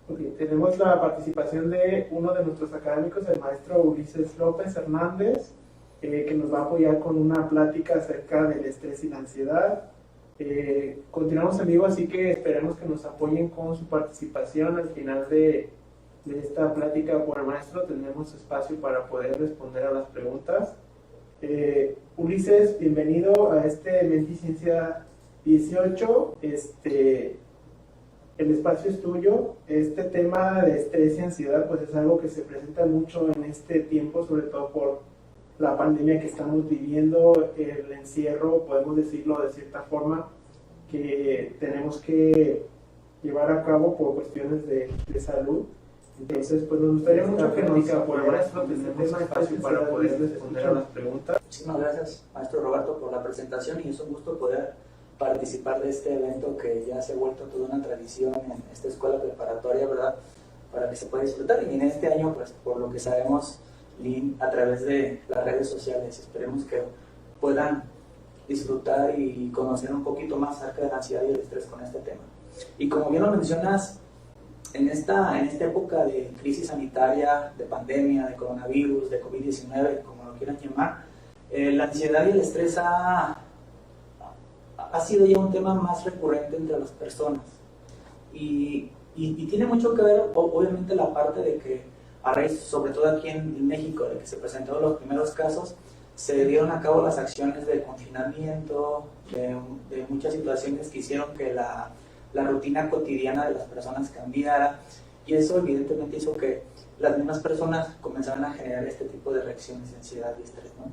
Ok, tenemos la participación de uno de nuestros académicos, el maestro Ulises López Hernández, que nos va a apoyar con una plática acerca del estrés y la ansiedad. Continuamos en vivo, así que esperemos que nos apoyen con su participación. Al final de esta plática por el maestro tendremos espacio para poder responder a las preguntas. Ulises, bienvenido a este Menticiencia 18. El espacio es tuyo. Este tema de estrés y ansiedad pues es algo que se presenta mucho en este tiempo, sobre todo por la pandemia que estamos viviendo, el encierro, podemos decirlo de cierta forma, que tenemos que llevar a cabo por cuestiones de salud. Entonces, pues nos gustaría mucho que nos diga por el maestro, tendremos espacio para poder responder a las preguntas. Muchísimas gracias, maestro Roberto, por la presentación, y es un gusto poder participar de este evento que ya se ha vuelto toda una tradición en esta escuela preparatoria, ¿verdad? Para que se pueda disfrutar, y en este año, pues por lo que sabemos, a través de las redes sociales, esperemos que puedan disfrutar y conocer un poquito más acerca de la ansiedad y el estrés con este tema. Y como bien lo mencionas, en esta época de crisis sanitaria, de pandemia, de coronavirus, de COVID-19, como lo quieran llamar, la ansiedad y el estrés ha sido ya un tema más recurrente entre las personas. Y tiene mucho que ver, obviamente, la parte de que a raíz, sobre todo aquí en México, de que se presentaron los primeros casos, se dieron a cabo las acciones de confinamiento, de muchas situaciones que hicieron que la rutina cotidiana de las personas cambiara, y eso evidentemente hizo que las mismas personas comenzaran a generar este tipo de reacciones de ansiedad y estrés, ¿no?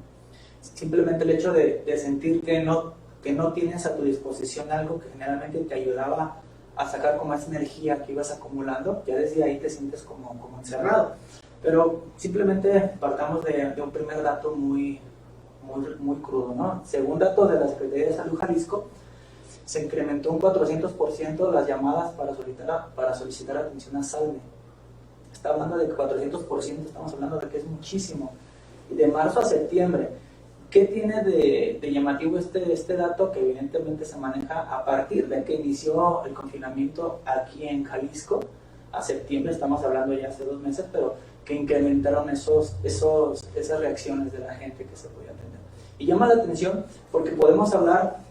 Simplemente el hecho de sentir que no tienes a tu disposición algo que generalmente te ayudaba a sacar como esa energía que ibas acumulando, ya desde ahí te sientes como encerrado. Pero simplemente partamos de un primer dato muy crudo, ¿no? Según datos de la Secretaría de Salud Jalisco, se incrementó un 400% las llamadas para solicitar atención a SALME. Está hablando de que 400%, estamos hablando de que es muchísimo. Y de marzo a septiembre, ¿qué tiene de llamativo este dato? Que evidentemente se maneja a partir de que inició el confinamiento aquí en Jalisco, a septiembre, estamos hablando ya hace 2 meses, pero que incrementaron esas reacciones de la gente que se podía atender. Y llama la atención porque podemos hablar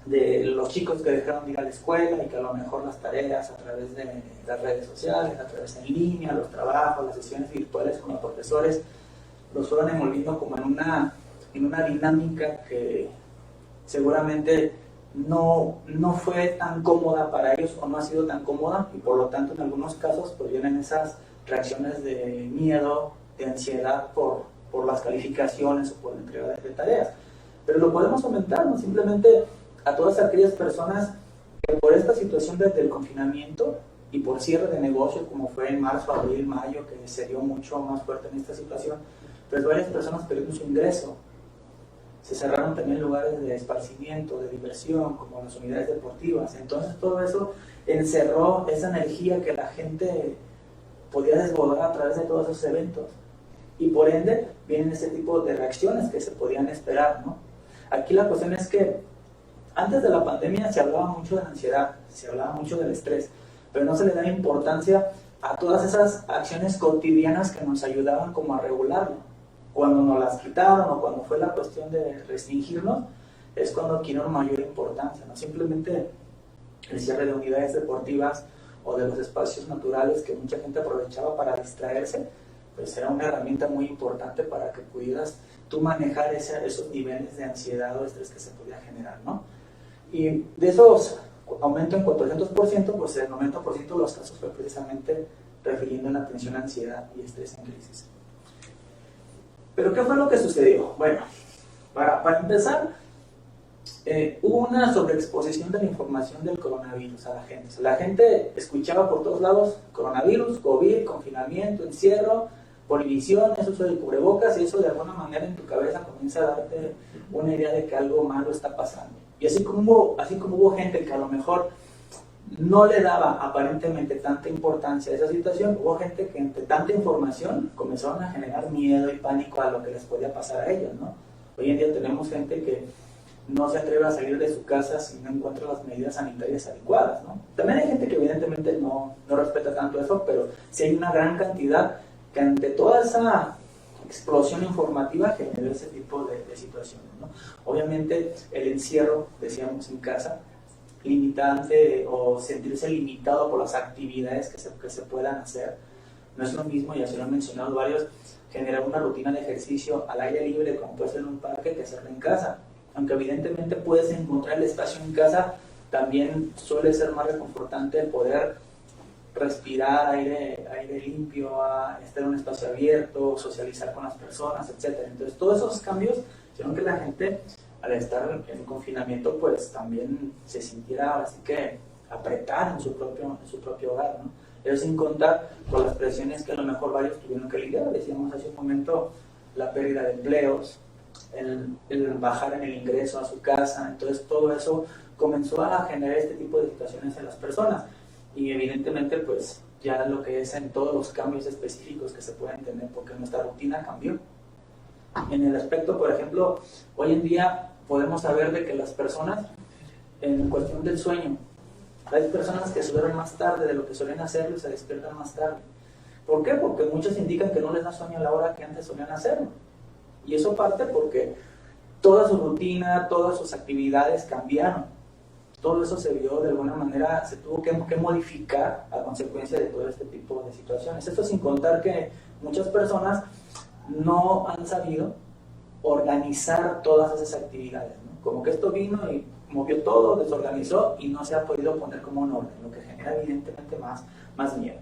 de los chicos que dejaron de ir a la escuela y que a lo mejor las tareas a través de las redes sociales, a través en línea, los trabajos, las sesiones virtuales con los profesores, los fueron envolviendo como en una dinámica que seguramente no fue tan cómoda para ellos, o no ha sido tan cómoda, y por lo tanto en algunos casos pues vienen esas reacciones de miedo, de ansiedad por las calificaciones o por la entrega de tareas. Pero lo podemos aumentar, ¿no? Simplemente a todas aquellas personas que por esta situación desde el confinamiento y por cierre de negocio, como fue en marzo, abril, mayo, que se dio mucho más fuerte en esta situación, pues varias personas perdieron su ingreso. Se cerraron también lugares de esparcimiento, de diversión, como las unidades deportivas. Entonces todo eso encerró esa energía que la gente podía desbordar a través de todos esos eventos. Y por ende vienen ese tipo de reacciones que se podían esperar, ¿no? Aquí la cuestión es que antes de la pandemia se hablaba mucho de la ansiedad, se hablaba mucho del estrés, pero no se le da importancia a todas esas acciones cotidianas que nos ayudaban como a regularlo. Cuando nos las quitaron o cuando fue la cuestión de restringirnos, es cuando adquirieron mayor importancia, ¿no? Simplemente el cierre de unidades deportivas o de los espacios naturales que mucha gente aprovechaba para distraerse, pues era una herramienta muy importante para que pudieras tú manejar esos niveles de ansiedad o estrés que se podía generar, ¿no? Y de esos aumento en 400%, pues el 90% de los casos fue precisamente refiriendo en la atención a ansiedad y estrés en crisis. ¿Pero qué fue lo que sucedió? Bueno, para empezar, hubo una sobreexposición de la información del coronavirus a la gente. O sea, la gente escuchaba por todos lados coronavirus, COVID, confinamiento, encierro, prohibiciones, uso de cubrebocas, y eso de alguna manera en tu cabeza comienza a darte una idea de que algo malo está pasando. Y así como hubo gente que a lo mejor no le daba aparentemente tanta importancia a esa situación, hubo gente que entre tanta información comenzaron a generar miedo y pánico a lo que les podía pasar a ellos, ¿no? Hoy en día tenemos gente que no se atreve a salir de su casa si no encuentra las medidas sanitarias adecuadas, ¿no? También hay gente que evidentemente no respeta tanto eso, pero sí hay una gran cantidad que ante toda esa explosión informativa generó ese tipo de situaciones, ¿no? Obviamente el encierro, decíamos, en casa, limitante o sentirse limitado por las actividades que se puedan hacer, no es lo mismo, ya se lo han mencionado varios, generar una rutina de ejercicio al aire libre, como puede ser en un parque, que hacerlo en casa. Aunque evidentemente puedes encontrar el espacio en casa, también suele ser más reconfortante el poder respirar aire limpio, estar en un espacio abierto, socializar con las personas, etc. Entonces todos esos cambios hicieron que la gente, al estar en confinamiento, pues también se sintiera así que apretada en su propio hogar, ¿no? Pero sin contar con las presiones que a lo mejor varios tuvieron que lidiar. Decíamos hace un momento la pérdida de empleos, el bajar en el ingreso a su casa. Entonces todo eso comenzó a generar este tipo de situaciones en las personas, y evidentemente pues ya lo que es en todos los cambios específicos que se pueden tener, porque nuestra rutina cambió. En el aspecto, por ejemplo, hoy en día podemos saber de que las personas, en cuestión del sueño, hay personas que se duermen más tarde de lo que suelen hacerlo y se despiertan más tarde. ¿Por qué? Porque muchos indican que no les da sueño a la hora que antes solían hacerlo. Y eso parte porque toda su rutina, todas sus actividades cambiaron. Todo eso se vio de alguna manera, se tuvo que modificar a consecuencia de todo este tipo de situaciones. Esto sin contar que muchas personas no han sabido organizar todas esas actividades, ¿no? Como que esto vino y movió todo, desorganizó y no se ha podido poner como un orden, lo que genera evidentemente más miedo.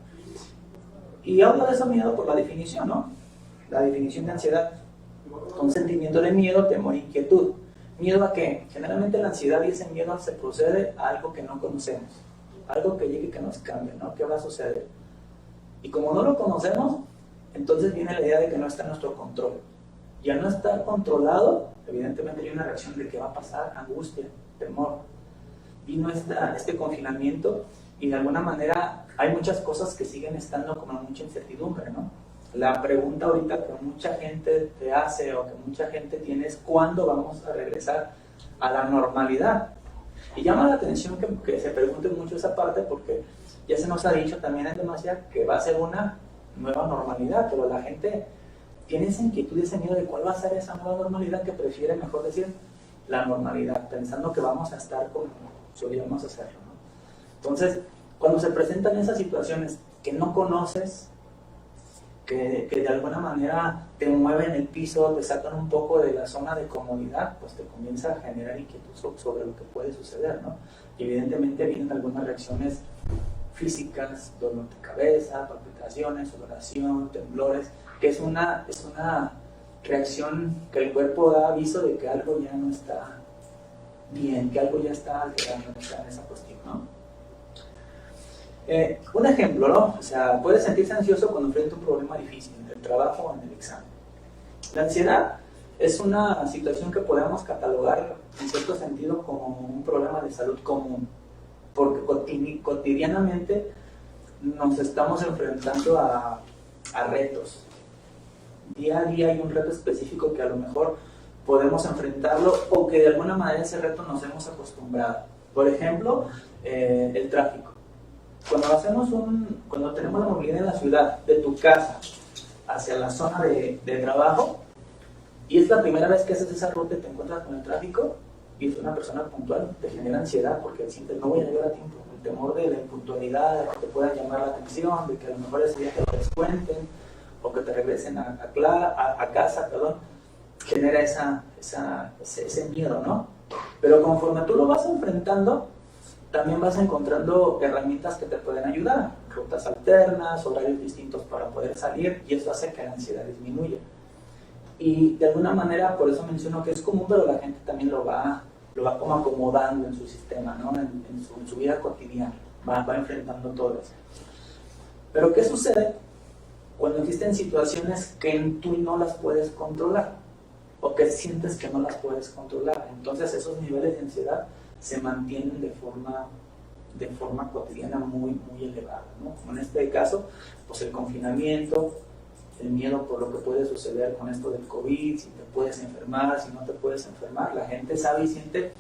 Y hablo de ese miedo por la definición, ¿no? La definición de ansiedad: un sentimiento de miedo, temor, inquietud. ¿Miedo a qué? Generalmente la ansiedad y ese miedo se procede a algo que no conocemos, algo que llegue y que nos cambie, ¿no? ¿Qué va a suceder? Y como no lo conocemos, entonces viene la idea de que no está en nuestro control. Y al no estar controlado, evidentemente hay una reacción de qué va a pasar, angustia, temor. Vino este confinamiento y de alguna manera hay muchas cosas que siguen estando como mucha incertidumbre, ¿no? La pregunta ahorita que mucha gente te hace o que mucha gente tiene es ¿cuándo vamos a regresar a la normalidad? Y llama la atención que se pregunte mucho esa parte, porque ya se nos ha dicho también en demasía que va a ser una nueva normalidad, pero la gente tiene esa inquietud y ese miedo de cuál va a ser esa nueva normalidad, que prefiere mejor decir la normalidad, pensando que vamos a estar como solíamos hacerlo, ¿no? Entonces, cuando se presentan esas situaciones que no conoces, que de alguna manera te mueven el piso, te sacan un poco de la zona de comodidad, pues te comienza a generar inquietud sobre lo que puede suceder, ¿no? Y evidentemente vienen algunas reacciones físicas, dolor de cabeza, palpitaciones, sudoración, temblores, que es una reacción que el cuerpo da aviso de que algo ya no está bien, que algo ya está alterando en esa cuestión, ¿no? Un ejemplo, ¿no? O sea, puedes sentirse ansioso cuando enfrenta un problema difícil en el trabajo o en el examen. La ansiedad es una situación que podemos catalogar en cierto sentido como un problema de salud común, porque cotidianamente nos estamos enfrentando a retos. Día a día hay un reto específico que a lo mejor podemos enfrentarlo o que de alguna manera ese reto nos hemos acostumbrado. Por ejemplo, el tráfico. Cuando tenemos la movilidad en la ciudad, de tu casa hacia la zona de trabajo, y es la primera vez que haces esa ruta y te encuentras con el tráfico, y es una persona puntual, te genera ansiedad porque sientes no voy a llegar a tiempo. El temor de la impuntualidad, de que te puedan llamar la atención, de que a lo mejor ese día te lo descuenten, o que te regresen a casa, genera ese miedo, ¿no? Pero conforme tú lo vas enfrentando, también vas encontrando herramientas que te pueden ayudar, rutas alternas, horarios distintos para poder salir, y eso hace que la ansiedad disminuya. Y de alguna manera, por eso menciono que es común, pero la gente también lo va como acomodando en su sistema, ¿no? en su vida cotidiana, va enfrentando todo eso. Pero ¿qué sucede cuando existen situaciones que tú no las puedes controlar, o que sientes que no las puedes controlar? Entonces esos niveles de ansiedad se mantienen de forma cotidiana muy, muy elevada, ¿no? Como en este caso, pues el confinamiento, el miedo por lo que puede suceder con esto del COVID, si te puedes enfermar, si no te puedes enfermar. La gente sabe y siente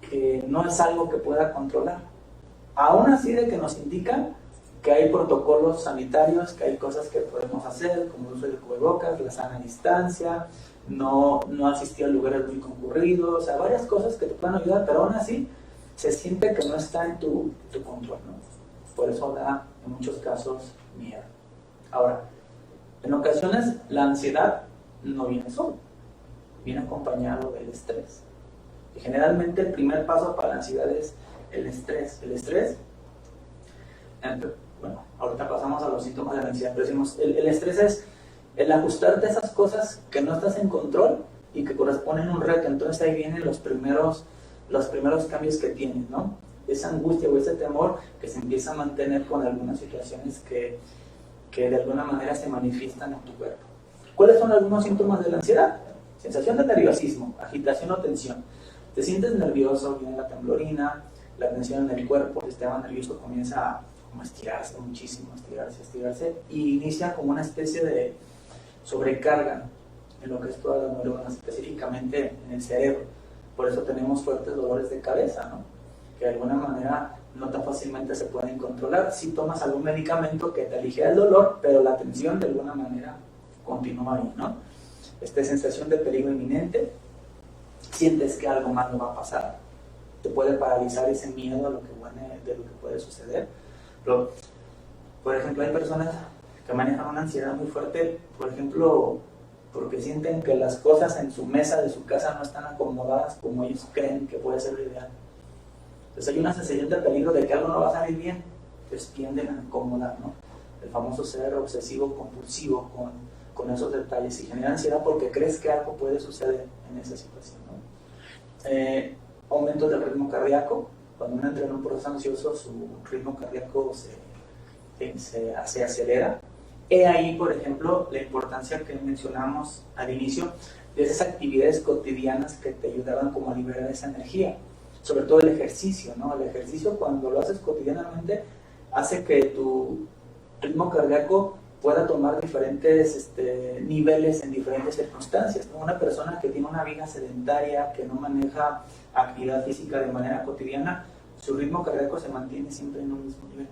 que no es algo que pueda controlar. Aún así de que nos indican que hay protocolos sanitarios, que hay cosas que podemos hacer, como el uso de cubrebocas, la sana distancia, no asistir a lugares muy concurridos, o sea, varias cosas que te pueden ayudar, pero aún así se siente que no está en tu control, ¿no? Por eso da en muchos casos miedo. Ahora, en ocasiones la ansiedad no viene solo, viene acompañado del estrés. Y generalmente el primer paso para la ansiedad es el estrés. El estrés, bueno, ahorita pasamos a los síntomas de la ansiedad, pero decimos, el estrés es el ajustarte a esas cosas que no estás en control y que corresponden a un reto. Entonces ahí vienen los primeros cambios que tienes, ¿no? Esa angustia o ese temor que se empieza a mantener con algunas situaciones que de alguna manera se manifiestan en tu cuerpo. ¿Cuáles son algunos síntomas de la ansiedad? Sensación de nerviosismo, agitación o tensión. Te sientes nervioso, viene la temblorina, la tensión en el cuerpo, el sistema nervioso comienza a estirarse muchísimo, estirarse, y inicia como una especie de sobrecarga en lo que es todas las neuronas, específicamente en el cerebro. Por eso tenemos fuertes dolores de cabeza, ¿no? Que de alguna manera no tan fácilmente se pueden controlar. Si tomas algún medicamento que te aligera el dolor, pero la tensión de alguna manera continúa ahí, ¿no? Sensación de peligro inminente, sientes que algo malo va a pasar, te puede paralizar ese miedo a lo que de lo que puede suceder. Pero, por ejemplo, hay personas que manejan una ansiedad muy fuerte, por ejemplo, porque sienten que las cosas en su mesa de su casa no están acomodadas como ellos creen que puede ser lo ideal. Entonces hay una sensación de peligro de que algo no va a salir bien, entonces tienden a acomodar, ¿no? El famoso ser obsesivo compulsivo con esos detalles, y genera ansiedad porque crees que algo puede suceder en esa situación, ¿no? Aumento del ritmo cardíaco. Cuando uno entra en un proceso ansioso, su ritmo cardíaco se acelera. He ahí, por ejemplo, la importancia que mencionamos al inicio de esas actividades cotidianas que te ayudaban como a liberar esa energía. Sobre todo el ejercicio, ¿no? El ejercicio, cuando lo haces cotidianamente, hace que tu ritmo cardíaco pueda tomar diferentes niveles en diferentes circunstancias, ¿no? Una persona que tiene una vida sedentaria, que no maneja actividad física de manera cotidiana, su ritmo cardíaco se mantiene siempre en un mismo nivel.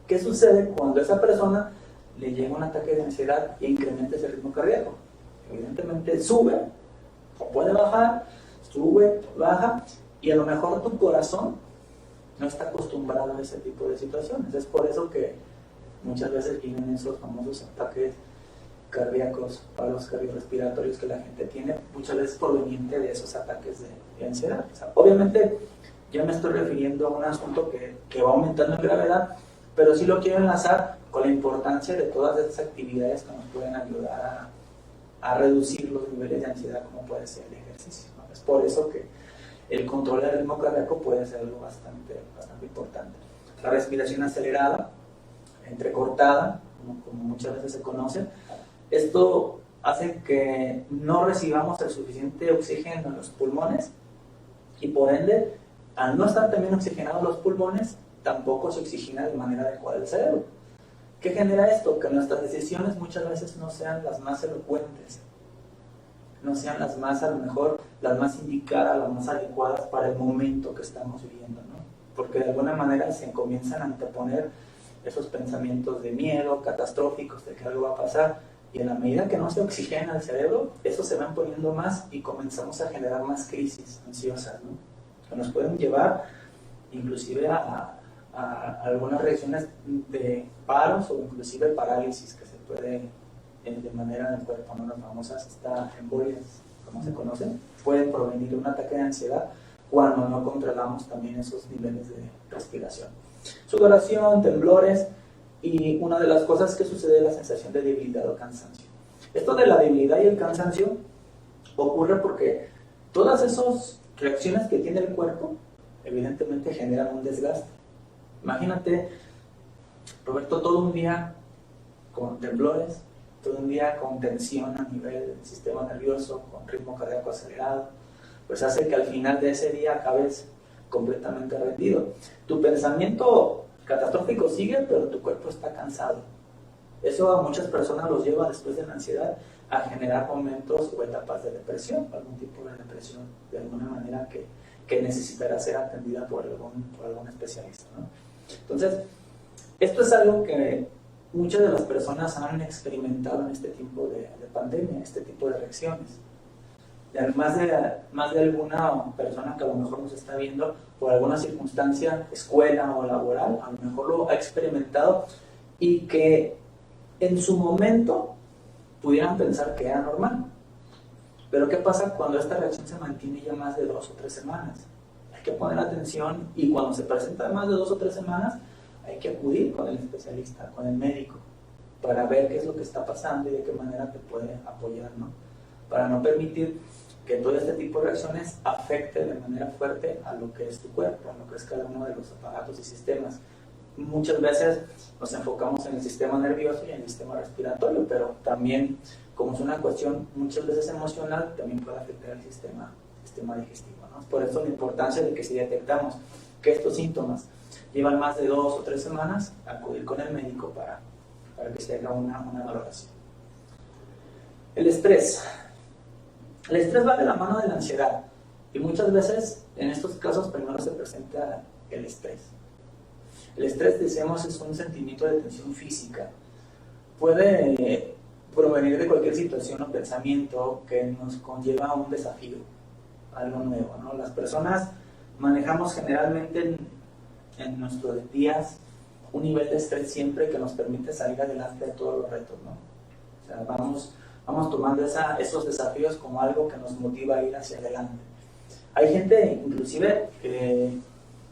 ¿Qué sucede cuando a esa persona le llega un ataque de ansiedad e incrementa ese ritmo cardíaco? Evidentemente sube, o puede bajar, sube, baja, y a lo mejor tu corazón no está acostumbrado a ese tipo de situaciones. Es por eso que muchas veces vienen esos famosos ataques cardíacos, paros cardiorrespiratorios que la gente tiene, muchas veces proveniente de esos ataques de ansiedad. O sea, obviamente ya me estoy refiriendo a un asunto que va aumentando en gravedad, pero sí lo quiero enlazar con la importancia de todas esas actividades que nos pueden ayudar a reducir los niveles de ansiedad, como puede ser el ejercicio, ¿no? Es por eso que el control del ritmo cardíaco puede ser algo bastante importante. La respiración acelerada, entrecortada, como muchas veces se conoce, esto hace que no recibamos el suficiente oxígeno en los pulmones, y por ende, al no estar también oxigenados los pulmones, tampoco se oxigena de manera adecuada el cerebro. ¿Qué genera esto? Que nuestras decisiones muchas veces no sean las más elocuentes, no sean las más, a lo mejor, las más indicadas, las más adecuadas para el momento que estamos viviendo, ¿no? Porque de alguna manera se comienzan a anteponer esos pensamientos de miedo, catastróficos, de que algo va a pasar, y en la medida que no se oxigena el cerebro, eso se van poniendo más y comenzamos a generar más crisis ansiosas, ¿no? Que nos pueden llevar inclusive a algunas reacciones de paros o inclusive parálisis que se puede de manera en el cuerpo, ¿no? Las famosas embolias, como se conocen, pueden provenir de un ataque de ansiedad cuando no controlamos también esos niveles de respiración. Sudoración, temblores, y una de las cosas que sucede es la sensación de debilidad o cansancio. Esto de la debilidad y el cansancio ocurre porque todas esas reacciones que tiene el cuerpo evidentemente generan un desgaste. Imagínate, Roberto, todo un día con temblores, todo un día con tensión a nivel del sistema nervioso, con ritmo cardíaco acelerado, pues hace que al final de ese día acabes completamente rendido. Tu pensamiento catastrófico sigue, pero tu cuerpo está cansado. Eso a muchas personas los lleva después de la ansiedad a generar momentos o etapas de depresión, algún tipo de depresión, de alguna manera que necesitará ser atendida por algún especialista, ¿no? Entonces, esto es algo que muchas de las personas han experimentado en este tiempo de pandemia, este tipo de reacciones. Más de alguna persona que a lo mejor nos está viendo por alguna circunstancia, escuela o laboral, a lo mejor lo ha experimentado y que en su momento pudieran pensar que era normal. Pero ¿qué pasa cuando esta reacción se mantiene ya más de 2 o 3 semanas? Hay que poner atención y cuando se presenta más de 2 o 3 semanas hay que acudir con el especialista, con el médico, para ver qué es lo que está pasando y de qué manera te puede apoyar, ¿no? Para no permitir que todo este tipo de reacciones afecte de manera fuerte a lo que es tu cuerpo, a lo que es cada uno de los aparatos y sistemas. Muchas veces nos enfocamos en el sistema nervioso y en el sistema respiratorio, pero también, como es una cuestión muchas veces emocional, también puede afectar al sistema digestivo, ¿no? Por eso la importancia de que si detectamos que estos síntomas llevan más de 2 o 3 semanas, acudir con el médico para que se haga una valoración. El estrés. El estrés va de la mano de la ansiedad y muchas veces en estos casos primero se presenta el estrés. El estrés, decíamos, es un sentimiento de tensión física. Puede provenir de cualquier situación o pensamiento que nos conlleva a un desafío, algo nuevo, ¿no? Las personas manejamos generalmente en nuestros días un nivel de estrés siempre que nos permite salir adelante de todos los retos, ¿no? O sea, vamos tomando esos desafíos como algo que nos motiva a ir hacia adelante. Hay gente, inclusive, que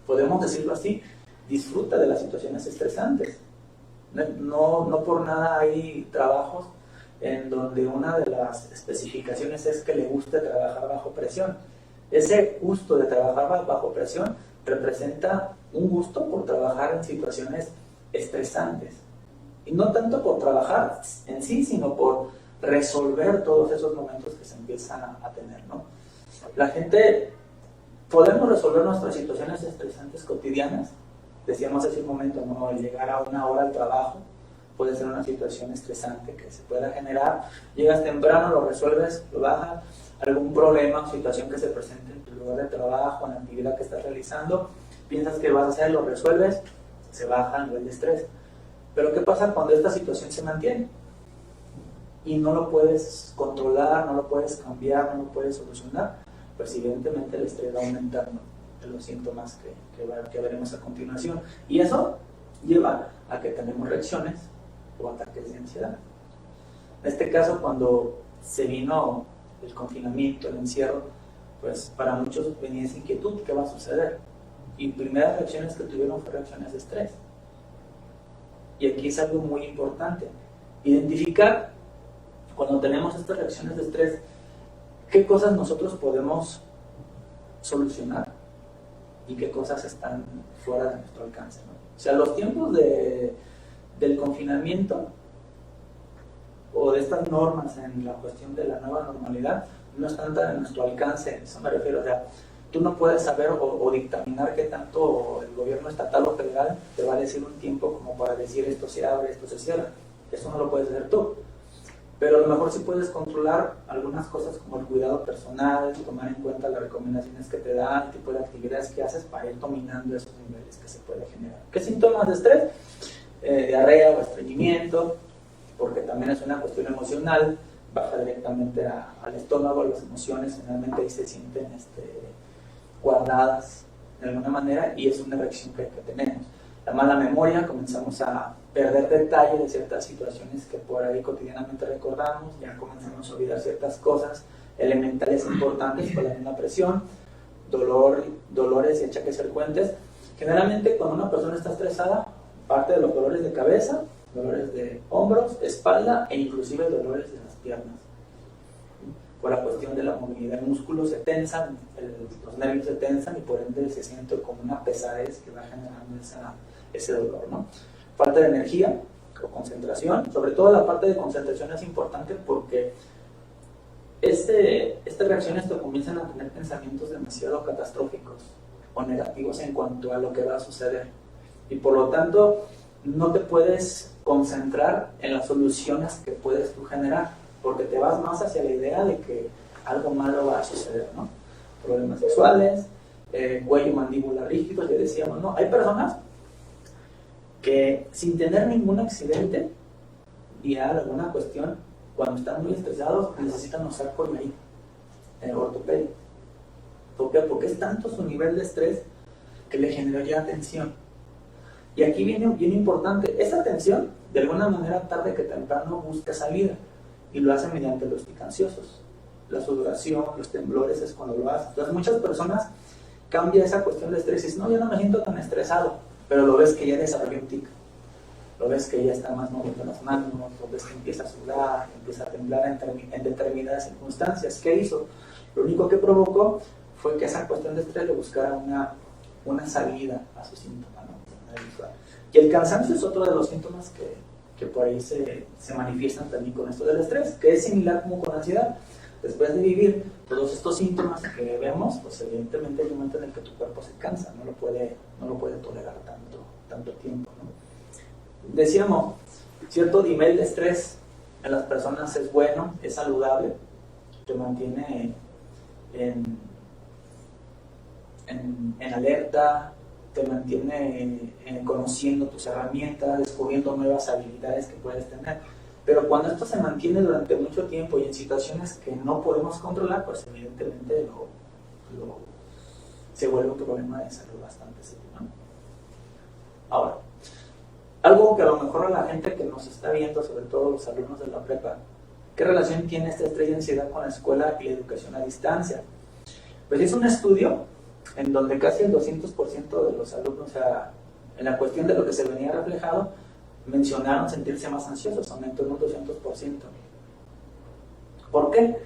podemos decirlo así, disfruta de las situaciones estresantes. No por nada hay trabajos en donde una de las especificaciones es que le guste trabajar bajo presión. Ese gusto de trabajar bajo presión representa un gusto por trabajar en situaciones estresantes. Y no tanto por trabajar en sí, sino por resolver todos esos momentos que se empiezan a tener, ¿no? La gente, podemos resolver nuestras situaciones estresantes cotidianas. Decíamos hace un momento, ¿no? El llegar a una hora al trabajo puede ser una situación estresante que se pueda generar. Llegas temprano, lo resuelves, lo bajas. Algún problema o situación que se presente en tu lugar de trabajo, en la actividad que estás realizando, piensas que vas a hacer, lo resuelves, se baja el nivel de estrés. Pero ¿qué pasa cuando esta situación se mantiene? Y no lo puedes controlar, no lo puedes cambiar, no lo puedes solucionar, pues evidentemente el estrés va aumentando de los síntomas que veremos a continuación. Y eso lleva a que tenemos reacciones o ataques de ansiedad. En este caso, cuando se vino el confinamiento, el encierro, pues para muchos venía esa inquietud, ¿qué va a suceder? Y primeras reacciones que tuvieron fueron reacciones de estrés. Y aquí es algo muy importante, identificar cuando tenemos estas reacciones de estrés, qué cosas nosotros podemos solucionar y qué cosas están fuera de nuestro alcance, ¿no? O sea, los tiempos del confinamiento o de estas normas en la cuestión de la nueva normalidad no están tan en nuestro alcance, eso me refiero. O sea, tú no puedes saber o dictaminar qué tanto el gobierno estatal o federal te va a decir un tiempo como para decir esto se abre, esto se cierra. Eso no lo puedes hacer tú. Pero a lo mejor sí puedes controlar algunas cosas como el cuidado personal, tomar en cuenta las recomendaciones que te dan, el tipo de actividades que haces para ir dominando esos niveles que se puede generar. ¿Qué síntomas de estrés? Diarrea o estreñimiento, porque también es una cuestión emocional, baja directamente al estómago, las emociones generalmente ahí se sienten guardadas de alguna manera y es una reacción que tenemos. La mala memoria, comenzamos a perder detalle de ciertas situaciones que por ahí cotidianamente recordamos, ya comenzamos a olvidar ciertas cosas elementales importantes por la misma presión, dolores y achaques frecuentes. Generalmente cuando una persona está estresada, parte de los dolores de cabeza, dolores de hombros, espalda e inclusive dolores de las piernas. Por la cuestión de la movilidad, el músculo se tensan, los nervios se tensan y por ende se siente como una pesadez que va generando ese dolor, ¿no? Falta de energía o concentración, sobre todo la parte de concentración es importante porque estas reacciones te comienzan a tener pensamientos demasiado catastróficos o negativos en cuanto a lo que va a suceder y por lo tanto no te puedes concentrar en las soluciones que puedes tú generar, porque te vas más hacia la idea de que algo malo va a suceder, ¿no? Problemas sexuales, cuello, mandíbula rígidos, ya decíamos, ¿no? Hay personas que sin tener ningún accidente y alguna cuestión, cuando están muy estresados, necesitan usar colmillo ortopédico. ¿Por qué? Porque es tanto su nivel de estrés que le generó ya tensión. Y aquí viene bien importante, esa tensión, de alguna manera, tarde que temprano, busca salida, y lo hace mediante los tics ansiosos. La sudoración, los temblores es cuando lo hace. Entonces muchas personas cambian esa cuestión de estrés y dicen, no, yo no me siento tan estresado, pero lo ves que ya desarrolló un tic, lo ves que ya está más moviendo las manos, lo ves que empieza a sudar, empieza a temblar en determinadas circunstancias. ¿Qué hizo? Lo único que provocó fue que esa cuestión de estrés le buscara una salida a su síntoma, ¿no? Y el cansancio es otro de los síntomas que por ahí se manifiestan también con esto del estrés, que es similar como con la ansiedad. Después de vivir todos estos síntomas que vemos, pues evidentemente hay un momento en el que tu cuerpo se cansa, no lo puede tolerar tanto tiempo, ¿no? Decíamos, cierto nivel de estrés en las personas es bueno, es saludable, te mantiene en alerta, te mantiene conociendo tus herramientas, descubriendo nuevas habilidades que puedes tener. Pero cuando esto se mantiene durante mucho tiempo y en situaciones que no podemos controlar, pues evidentemente se vuelve un problema de salud bastante serio, ¿no? Ahora, algo que a lo mejor a la gente que nos está viendo, sobre todo los alumnos de la prepa, ¿qué relación tiene esta estrés y ansiedad con la escuela y la educación a distancia? Pues es un estudio en donde casi el 200% de los alumnos, o sea, en la cuestión de lo que se venía reflejado, mencionaron sentirse más ansiosos, aumentó en un 200%. ¿Por qué?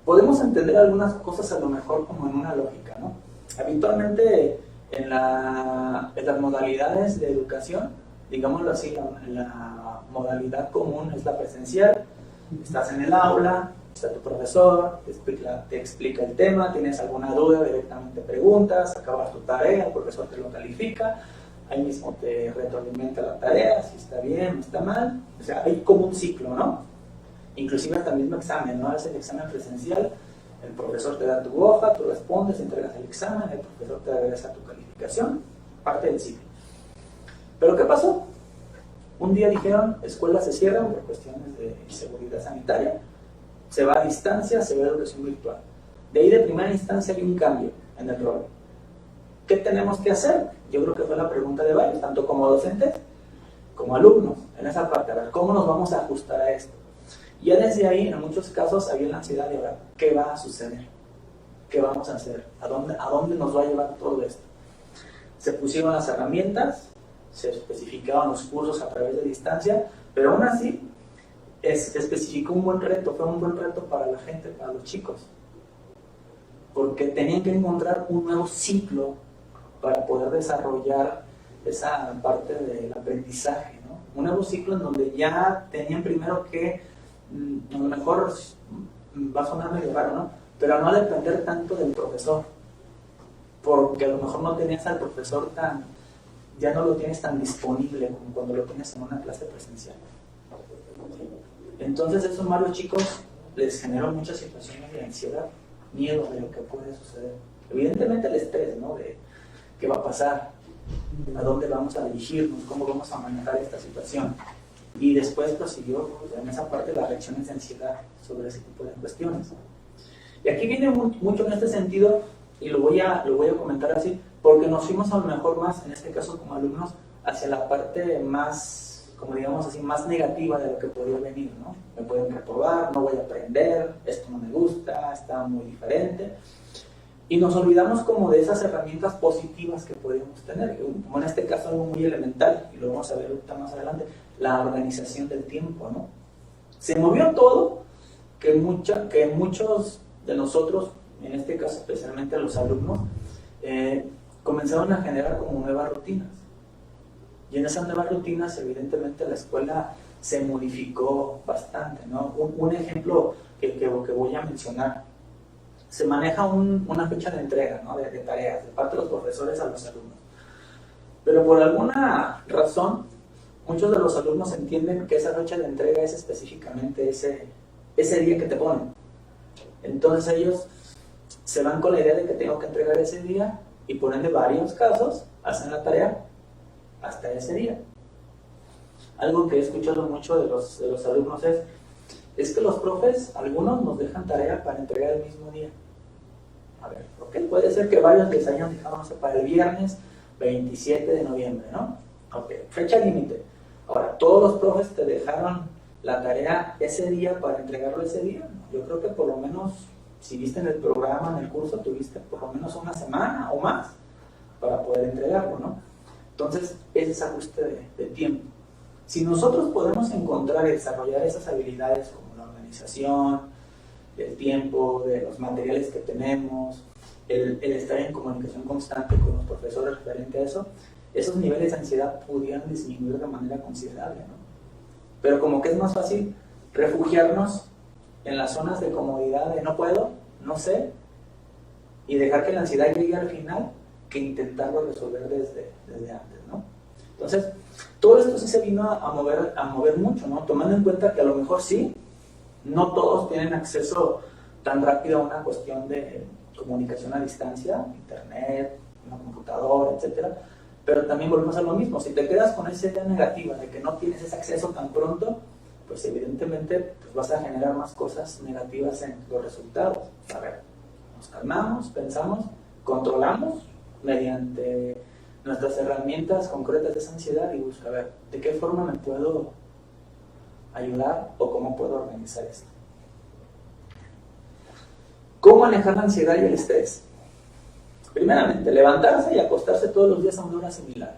Podemos entender algunas cosas a lo mejor como en una lógica, ¿no? Habitualmente en las modalidades de educación, digámoslo así, la modalidad común es la presencial. Estás en el aula, está tu profesor, te explica el tema, tienes alguna duda, directamente preguntas, acabas tu tarea, el profesor te lo califica, ahí mismo te retroalimenta la tarea, si está bien o está mal. O sea, hay como un ciclo, ¿no? Inclusive hasta el mismo examen, ¿no? Es el examen presencial, el profesor te da tu hoja, tú respondes, entregas el examen, el profesor te regresa tu calificación, parte del ciclo. ¿Pero qué pasó? Un día dijeron, escuelas se cierran por cuestiones de seguridad sanitaria, se va a distancia, se va a educación virtual. De ahí de primera instancia hay un cambio en el rol. ¿Qué tenemos que hacer? Yo creo que fue la pregunta de varios, tanto como docentes como alumnos, en esa parte, a ver, ¿cómo nos vamos a ajustar a esto? Y ya desde ahí, en muchos casos, había la ansiedad de ver, ¿qué va a suceder? ¿Qué vamos a hacer? ¿A dónde nos va a llevar todo esto? Se pusieron las herramientas, se especificaban los cursos a través de distancia, pero aún así, se especificó un buen reto, fue un buen reto para la gente, para los chicos, porque tenían que encontrar un nuevo ciclo para poder desarrollar esa parte del aprendizaje, ¿no? Un nuevo ciclo en donde ya tenían primero que, a lo mejor va a sonar medio raro, ¿no? Pero no depender tanto del profesor, porque a lo mejor no tenías al profesor ya no lo tienes tan disponible como cuando lo tienes en una clase presencial. Entonces eso a los chicos les generó muchas situaciones de ansiedad, miedo de lo que puede suceder. Evidentemente el estrés, ¿no? De qué va a pasar, a dónde vamos a dirigirnos, cómo vamos a manejar esta situación. Y después prosiguió en esa parte las reacciones de ansiedad sobre ese tipo de cuestiones. Y aquí viene mucho en este sentido, y lo voy a comentar así, porque nos fuimos a lo mejor más, en este caso como alumnos, hacia la parte más, como digamos así, más negativa de lo que podría venir, ¿no? Me pueden reprobar, no voy a aprender, esto no me gusta, está muy diferente. Y nos olvidamos como de esas herramientas positivas que podemos tener, como en este caso algo muy elemental, y lo vamos a ver ahorita más adelante, la organización del tiempo, ¿no? Se movió todo, que muchos de nosotros, en este caso especialmente los alumnos, comenzaron a generar como nuevas rutinas. Y en esas nuevas rutinas, evidentemente, la escuela se modificó bastante, ¿no? Un ejemplo que voy a mencionar. Se maneja una fecha de entrega, ¿no? de tareas de parte de los profesores a los alumnos. Pero por alguna razón, muchos de los alumnos entienden que esa fecha de entrega es específicamente ese día que te ponen. Entonces ellos se van con la idea de que tengo que entregar ese día y por ende varios casos hacen la tarea hasta ese día. Algo que he escuchado mucho de los alumnos es que los profes, algunos nos dejan tarea para entregar el mismo día. A ver, ok, puede ser que varios les hayan dejado, no sé, para el viernes 27 de noviembre, ¿no? Ok, fecha límite. Ahora, ¿todos los profes te dejaron la tarea ese día para entregarlo ese día? Yo creo que por lo menos, si viste en el programa, en el curso, tuviste por lo menos una semana o más para poder entregarlo, ¿no? Entonces, ese es ajuste de tiempo. Si nosotros podemos encontrar y desarrollar esas habilidades como la organización, el tiempo, de los materiales que tenemos, el estar en comunicación constante con los profesores referente a eso, esos niveles de ansiedad pudieran disminuir de manera considerable, ¿no? Pero como que es más fácil refugiarnos en las zonas de comodidad de no puedo, no sé, y dejar que la ansiedad llegue al final que intentarlo resolver desde antes, ¿no? Entonces, todo esto sí se vino a mover mucho, ¿no? Tomando en cuenta que a lo mejor sí, no todos tienen acceso tan rápido a una cuestión de comunicación a distancia, internet, una computadora, etcétera. Pero también volvemos a lo mismo, si te quedas con esa idea negativa de que no tienes ese acceso tan pronto, pues evidentemente pues vas a generar más cosas negativas en los resultados. A ver, nos calmamos, pensamos, controlamos mediante nuestras herramientas concretas de esa ansiedad y busca, a ver, ¿de qué forma me puedo ayudar o cómo puedo organizar esto? ¿Cómo manejar la ansiedad y el estrés? Primeramente, levantarse y acostarse todos los días a una hora similar.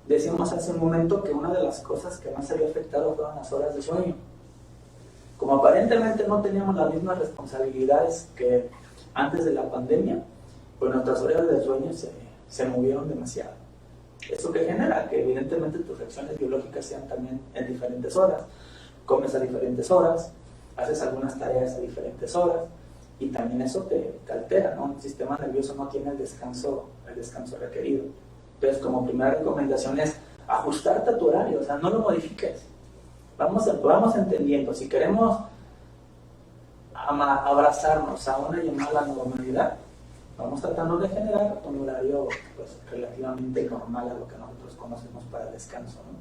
Decíamos hace un momento que una de las cosas que más se había afectado fueron las horas de sueño. Como aparentemente no teníamos las mismas responsabilidades que antes de la pandemia, pues nuestras horas de sueño se movieron demasiado. ¿Eso qué genera? Que evidentemente tus reacciones biológicas sean también en diferentes horas. Comes a diferentes horas, haces algunas tareas a diferentes horas, y también eso te altera, ¿no? El sistema nervioso no tiene el descanso requerido. Entonces, como primera recomendación es ajustarte a tu horario, o sea, no lo modifiques. Vamos entendiendo, si queremos abrazarnos a una llamada normalidad, vamos tratando de generar un horario pues, relativamente normal a lo que nosotros conocemos para el descanso, ¿no?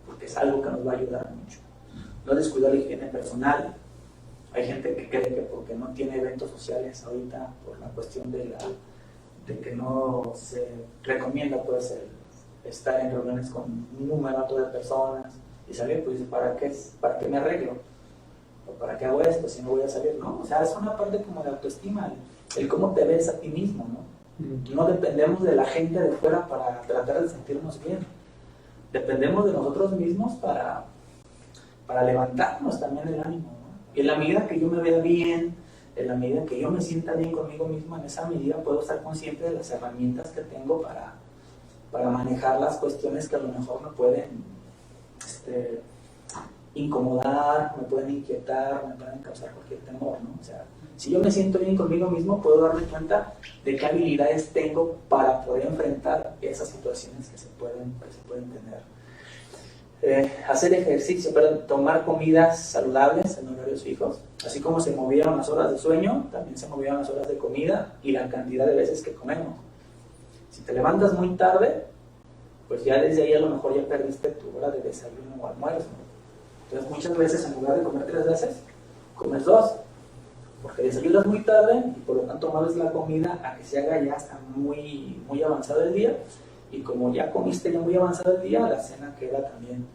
Porque es algo que nos va a ayudar mucho. No descuidar la higiene personal. Hay gente que cree que porque no tiene eventos sociales ahorita, por la cuestión de que no se recomienda pues, estar en reuniones con un número alto de personas y salir, pues ¿para qué me arreglo? ¿O para qué hago esto si no voy a salir? No, o sea, es una parte como de autoestima, el cómo te ves a ti mismo, ¿no? No dependemos de la gente de fuera para tratar de sentirnos bien. Dependemos de nosotros mismos para levantarnos también el ánimo, ¿no? Y en la medida que yo me vea bien, en la medida que yo me sienta bien conmigo mismo, en esa medida puedo estar consciente de las herramientas que tengo para manejar las cuestiones que a lo mejor me pueden incomodar, me pueden inquietar, me pueden causar cualquier temor, ¿no? O sea, si yo me siento bien conmigo mismo, puedo darme cuenta de qué habilidades tengo para poder enfrentar esas situaciones que se pueden tener. Hacer ejercicio, tomar comidas saludables en horarios fijos, así como se movieron las horas de sueño, también se movieron las horas de comida y la cantidad de veces que comemos. Si te levantas muy tarde, pues ya desde ahí a lo mejor ya perdiste tu hora de desayuno o almuerzo. Entonces muchas veces en lugar de comer 3 veces, comes 2, porque desayunas muy tarde y por lo tanto mueves la comida a que se haga ya hasta muy, muy avanzado el día. Y como ya comiste ya muy avanzado el día, la cena queda también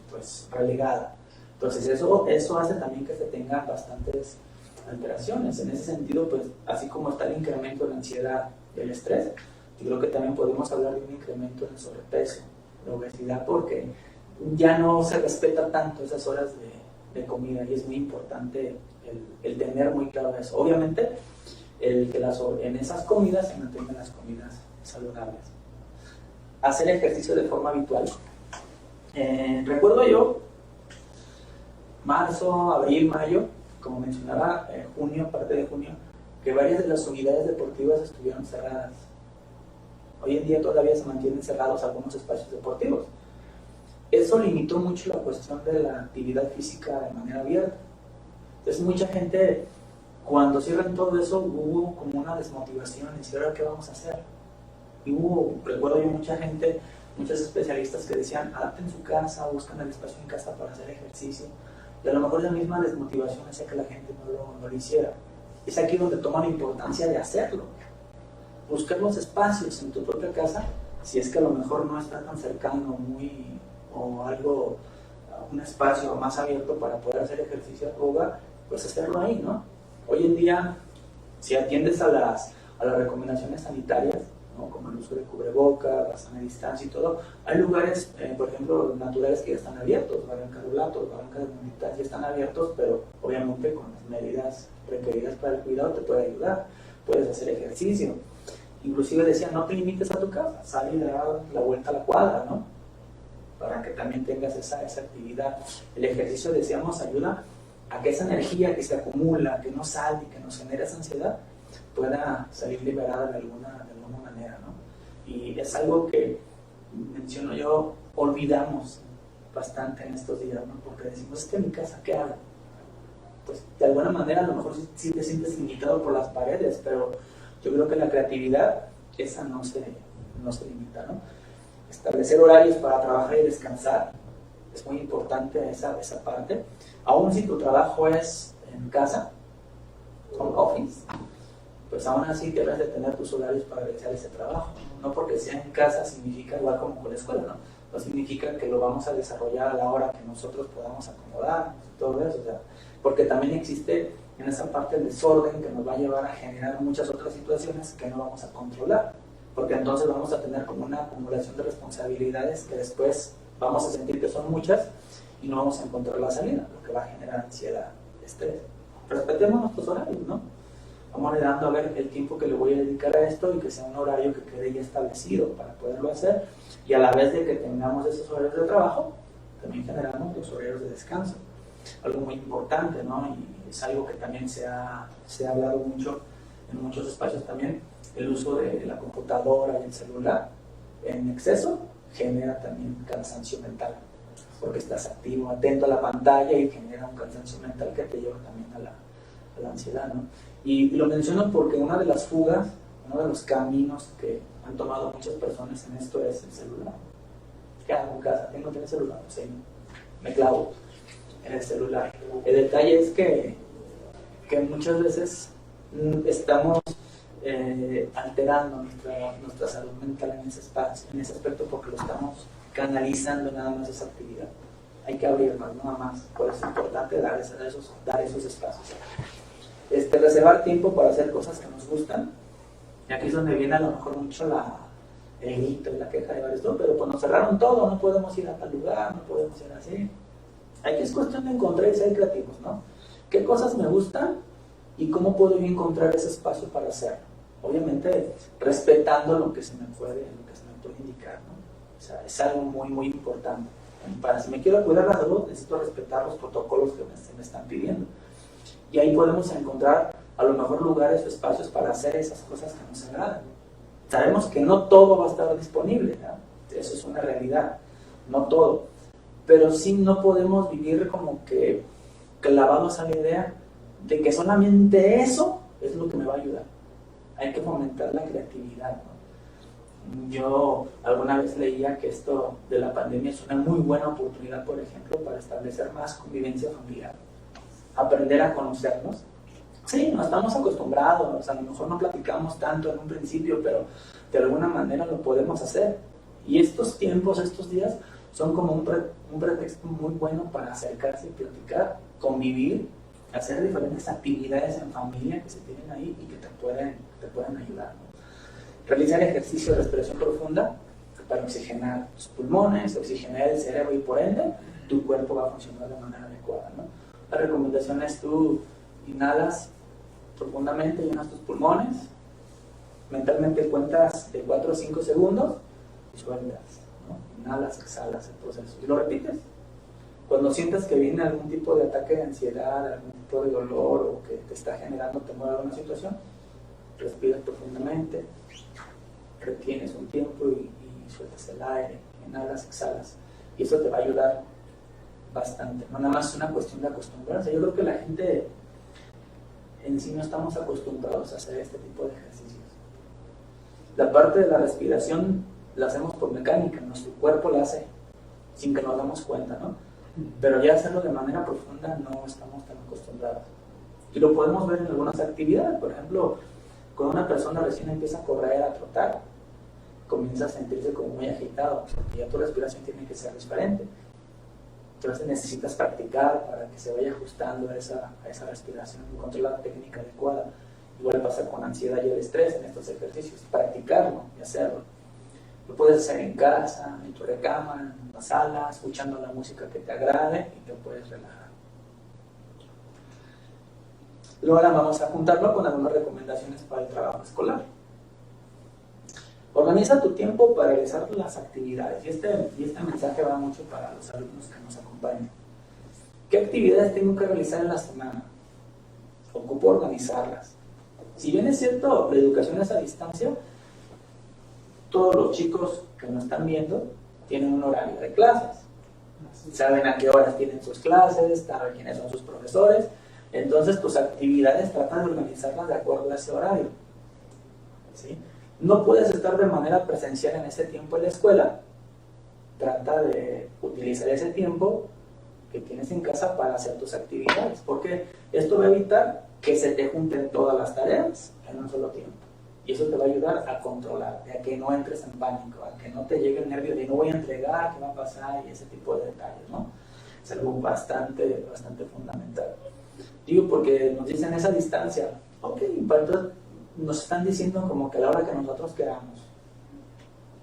pues relegada. Entonces eso hace también que se tengan bastantes alteraciones. En ese sentido, pues así como está el incremento de la ansiedad y el estrés, yo creo que también podemos hablar de un incremento en el sobrepeso, la obesidad, porque ya no se respeta tanto esas horas de comida y es muy importante el tener muy claro eso. Obviamente, que en esas comidas se mantengan las comidas saludables. Hacer ejercicio de forma habitual. Recuerdo yo, marzo, abril, mayo, como mencionaba, junio, parte de junio, que varias de las unidades deportivas estuvieron cerradas. Hoy en día todavía se mantienen cerrados algunos espacios deportivos. Eso limitó mucho la cuestión de la actividad física de manera abierta. Entonces mucha gente, cuando cierran todo eso, hubo como una desmotivación, y decir, ¿ahora qué vamos a hacer? Y recuerdo yo mucha gente, muchos especialistas que decían, adapten su casa, buscan el espacio en casa para hacer ejercicio. Y a lo mejor la misma desmotivación hacía que la gente no lo hiciera. Es aquí donde toma la importancia de hacerlo. Buscar los espacios en tu propia casa, si es que a lo mejor no está tan cercano, o algo, un espacio más abierto para poder hacer ejercicio de yoga, pues hacerlo ahí, ¿no? Hoy en día, si atiendes a las recomendaciones sanitarias, ¿no? Como el uso de cubreboca, la sana distancia y todo, hay lugares, por ejemplo, naturales que ya están abiertos, Barranca Rulatos, Barranca de Munditas ya están abiertos, pero obviamente con las medidas requeridas para el cuidado te puede ayudar, puedes hacer ejercicio. Inclusive decían, no te limites a tu casa, sal y da la vuelta a la cuadra, ¿no? Para que también tengas esa actividad. El ejercicio, decíamos, ayuda a que esa energía que se acumula, que no sale, que nos genera esa ansiedad, pueda salir liberada de alguna manera, ¿no? Y es algo que, menciono yo, olvidamos bastante en estos días, ¿no? Porque decimos, es que en mi casa, ¿qué hago? Pues de alguna manera a lo mejor sí te sientes limitado por las paredes, pero yo creo que la creatividad, esa no se limita, ¿no? Establecer horarios para trabajar y descansar, es muy importante esa parte. Aún si tu trabajo es en casa, home office, pues aún así debes de tener tus horarios para realizar ese trabajo. No porque sea en casa significa igual como con la escuela, ¿no? No significa que lo vamos a desarrollar a la hora que nosotros podamos acomodar, todo eso, o sea, porque también existe en esa parte el desorden que nos va a llevar a generar muchas otras situaciones que no vamos a controlar, porque entonces vamos a tener como una acumulación de responsabilidades que después vamos a sentir que son muchas y no vamos a encontrar la salida, lo que va a generar ansiedad, estrés. Respetemos nuestros horarios, ¿no? Vamos dando a ver el tiempo que le voy a dedicar a esto y que sea un horario que quede ya establecido para poderlo hacer, y a la vez de que tengamos esos horarios de trabajo, también generamos los horarios de descanso. Algo muy importante, ¿no? Y es algo que también se ha hablado mucho en muchos espacios también, el uso de la computadora y el celular en exceso genera también cansancio mental, porque estás activo, atento a la pantalla y genera un cansancio mental que te lleva también a la ansiedad, ¿no? Y lo menciono porque una de las fugas, uno de los caminos que han tomado muchas personas en esto es el celular. ¿Qué hago en casa? Tengo que tener celular, o sea, me clavo en el celular. El detalle es que muchas veces estamos alterando nuestra salud mental en ese espacio, en ese aspecto, porque lo estamos canalizando nada más esa actividad. Hay que abrirnos nada más, por eso es importante dar esos espacios. Reservar tiempo para hacer cosas que nos gustan, y aquí es donde viene a lo mejor mucho el grito y la queja de varios, ¿no? Pero pues nos cerraron todo, no podemos ir a tal lugar, no podemos ir así. Aquí es cuestión de encontrar y ser creativos, ¿no? ¿Qué cosas me gustan y cómo puedo yo encontrar ese espacio para hacerlo? Obviamente respetando lo que se me puede indicar, ¿no? O sea, es algo muy, muy importante. Si me quiero cuidar la salud, necesito respetar los protocolos que se me están pidiendo. Y ahí podemos encontrar a lo mejor lugares o espacios para hacer esas cosas que nos agradan. Sabemos que no todo va a estar disponible, ¿no? Eso es una realidad, no todo. Pero sí no podemos vivir como que clavados a la idea de que solamente eso es lo que me va a ayudar. Hay que fomentar la creatividad, ¿no? Yo alguna vez leía que esto de la pandemia es una muy buena oportunidad, por ejemplo, para establecer más convivencia familiar, aprender a conocernos. Sí, no estamos acostumbrados, a lo mejor no platicamos tanto en un principio, pero de alguna manera lo podemos hacer. Y estos tiempos, estos días, son como un pretexto muy bueno para acercarse y platicar, convivir, hacer diferentes actividades en familia que se tienen ahí y que te pueden ayudar, ¿no? Realizar ejercicio de respiración profunda para oxigenar tus pulmones, oxigenar el cerebro y por ende tu cuerpo va a funcionar de manera adecuada, ¿no? La recomendación es tú inhalas profundamente, llenas tus pulmones, mentalmente cuentas de 4 a 5 segundos y sueltas, ¿no? Inhalas, exhalas el proceso y lo repites. Cuando sientas que viene algún tipo de ataque de ansiedad, algún tipo de dolor o que te está generando temor a alguna situación, respiras profundamente, retienes un tiempo y sueltas el aire, inhalas, exhalas. Y eso te va a ayudar bastante. No nada más es una cuestión de acostumbrarse. Yo creo que la gente en sí no estamos acostumbrados a hacer este tipo de ejercicios. La parte de la respiración la hacemos por mecánica, nuestro cuerpo la hace sin que nos damos cuenta, ¿no? Pero ya hacerlo de manera profunda no estamos tan acostumbrados. Y lo podemos ver en algunas actividades. Por ejemplo, cuando una persona recién empieza a correr, a trotar, comienza a sentirse como muy agitado, porque ya tu respiración tiene que ser diferente. Entonces necesitas practicar para que se vaya ajustando a esa respiración, encontrar la técnica adecuada. Igual pasa con ansiedad y el estrés en estos ejercicios, practicarlo y hacerlo. Lo puedes hacer en casa, en tu recámara, en la sala, escuchando la música que te agrade y te puedes relajar. Luego ahora vamos a juntarlo con algunas recomendaciones para el trabajo escolar. Organiza tu tiempo para realizar las actividades. Y este mensaje va mucho para los alumnos que nos acompañan. ¿Qué actividades tengo que realizar en la semana? Ocupo organizarlas. Si bien es cierto, la educación es a distancia, todos los chicos que nos están viendo tienen un horario de clases. Saben a qué horas tienen sus clases, saben quiénes son sus profesores. Entonces tus actividades tratan de organizarlas de acuerdo a ese horario. ¿Sí? No puedes estar de manera presencial en ese tiempo en la escuela. Trata de utilizar ese tiempo que tienes en casa para hacer tus actividades, porque esto va a evitar que se te junten todas las tareas en un solo tiempo. Y eso te va a ayudar a controlar, a que no entres en pánico, a que no te llegue el nervio de no voy a entregar, qué va a pasar y ese tipo de detalles, ¿no? Es algo bastante fundamental. Digo, porque nos dicen esa distancia, ok, entonces nos están diciendo como que a la hora que nosotros queramos.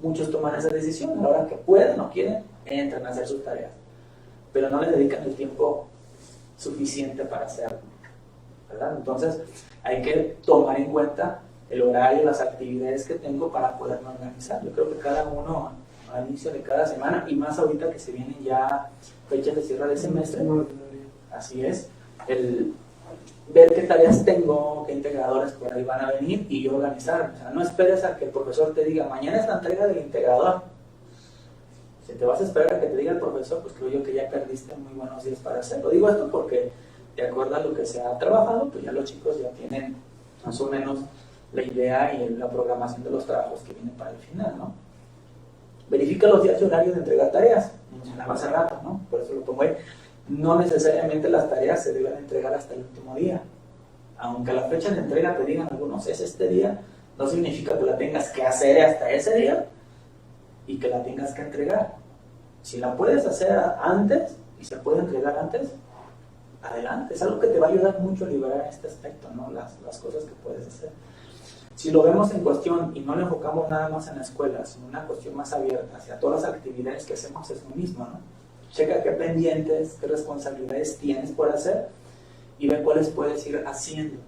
Muchos toman esa decisión, a la hora que pueden o quieren, entran a hacer sus tareas, pero no les dedican el tiempo suficiente para hacerlo, ¿verdad? Entonces hay que tomar en cuenta el horario, las actividades que tengo para poderme organizar. Yo creo que cada uno al inicio de cada semana, y más ahorita que se vienen ya fechas de cierre de semestre, así es, el ver qué tareas tengo, qué integradores por ahí van a venir y yo organizar. O sea, no esperes a que el profesor te diga, mañana es la entrega del integrador. Si te vas a esperar a que te diga el profesor, pues creo yo que ya perdiste muy buenos días para hacerlo. Digo esto porque, de acuerdo a lo que se ha trabajado, pues ya los chicos ya tienen más o menos la idea y la programación de los trabajos que vienen para el final, ¿no? Verifica los días y horarios de entregar tareas. Mencionaba hace rato, ¿no? Por eso lo pongo ahí. No necesariamente las tareas se deben entregar hasta el último día. Aunque la fecha de entrega te digan algunos es este día, no significa que la tengas que hacer hasta ese día y que la tengas que entregar. Si la puedes hacer antes y se puede entregar antes, adelante. Es algo que te va a ayudar mucho a liberar este aspecto, ¿no? Las cosas que puedes hacer. Si lo vemos en cuestión y no le enfocamos nada más en la escuela, sino una cuestión más abierta hacia todas las actividades que hacemos, es lo mismo, ¿no? Checa qué pendientes, qué responsabilidades tienes por hacer y ve cuáles puedes ir haciendo.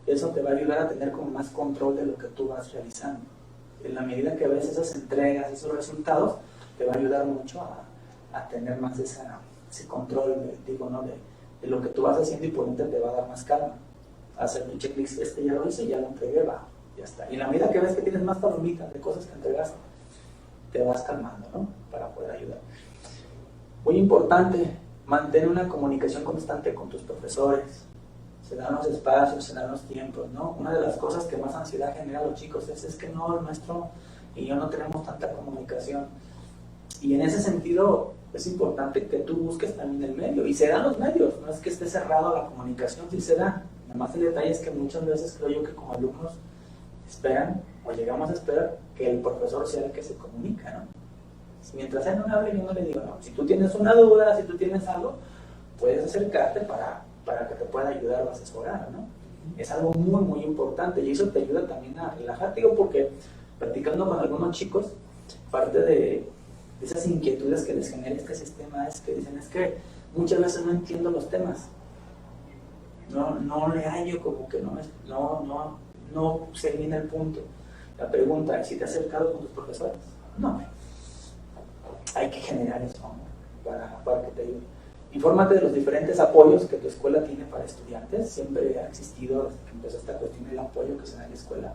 Eso te va a ayudar a tener como más control de lo que tú vas realizando. En la medida que ves esas entregas, esos resultados, te va a ayudar mucho a tener más ese control, ¿no? de lo que tú vas haciendo, y por ende te va a dar más calma. Hacer tu checklist, ya lo hice, ya lo entregué, va, ya está. Y en la medida que ves que tienes más palomitas de cosas que entregaste, te vas calmando, ¿no? Para poder ayudar. Muy importante, mantén una comunicación constante con tus profesores. Se dan los espacios, se dan los tiempos, ¿no? Una de las cosas que más ansiedad genera a los chicos es que no, el maestro y yo no tenemos tanta comunicación. Y en ese sentido es importante que tú busques también el medio. Y se dan los medios, no es que esté cerrado a la comunicación, sí se da. Nada más el detalle es que muchas veces creo yo que como alumnos esperan, o llegamos a esperar, que el profesor sea el que se comunica, ¿no? Mientras él no hable, yo no le digo, no, si tú tienes una duda, si tú tienes algo, puedes acercarte para que te pueda ayudar o asesorar, ¿no? Es algo muy, muy importante, y eso te ayuda también a relajarte. Digo, porque platicando con algunos chicos, parte de esas inquietudes que les genera este sistema es que dicen, es que muchas veces no entiendo los temas, no le hallo, como que no sé bien el punto. La pregunta es, ¿si te has acercado con tus profesores? No. Hay que generar eso, ¿no? para que te ayude. Infórmate de los diferentes apoyos que tu escuela tiene para estudiantes. Siempre ha existido, desde que empezó esta cuestión, el apoyo que se da en la escuela.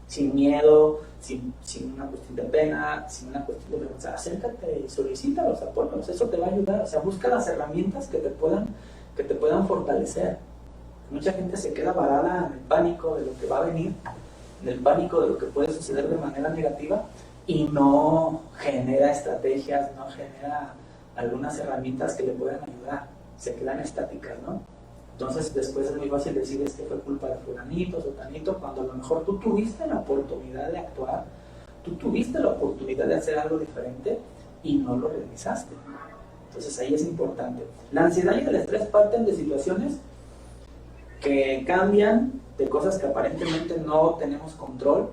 sin miedo, sin una cuestión de pena, sin una cuestión de vergüenza. Acércate y solicita los apoyos, eso te va a ayudar. O sea, busca las herramientas que te puedan fortalecer. Mucha gente se queda varada en el pánico de lo que va a venir, en el pánico de lo que puede suceder de manera negativa, y no genera estrategias, no genera algunas herramientas que le puedan ayudar. Se quedan estáticas, ¿no? Entonces después es muy fácil decir es que fue culpa de fulanito, sotanito, cuando a lo mejor tú tuviste la oportunidad de actuar, tú tuviste la oportunidad de hacer algo diferente y no lo realizaste. Entonces ahí es importante. La ansiedad y el estrés parten de situaciones que cambian, de cosas que aparentemente no tenemos control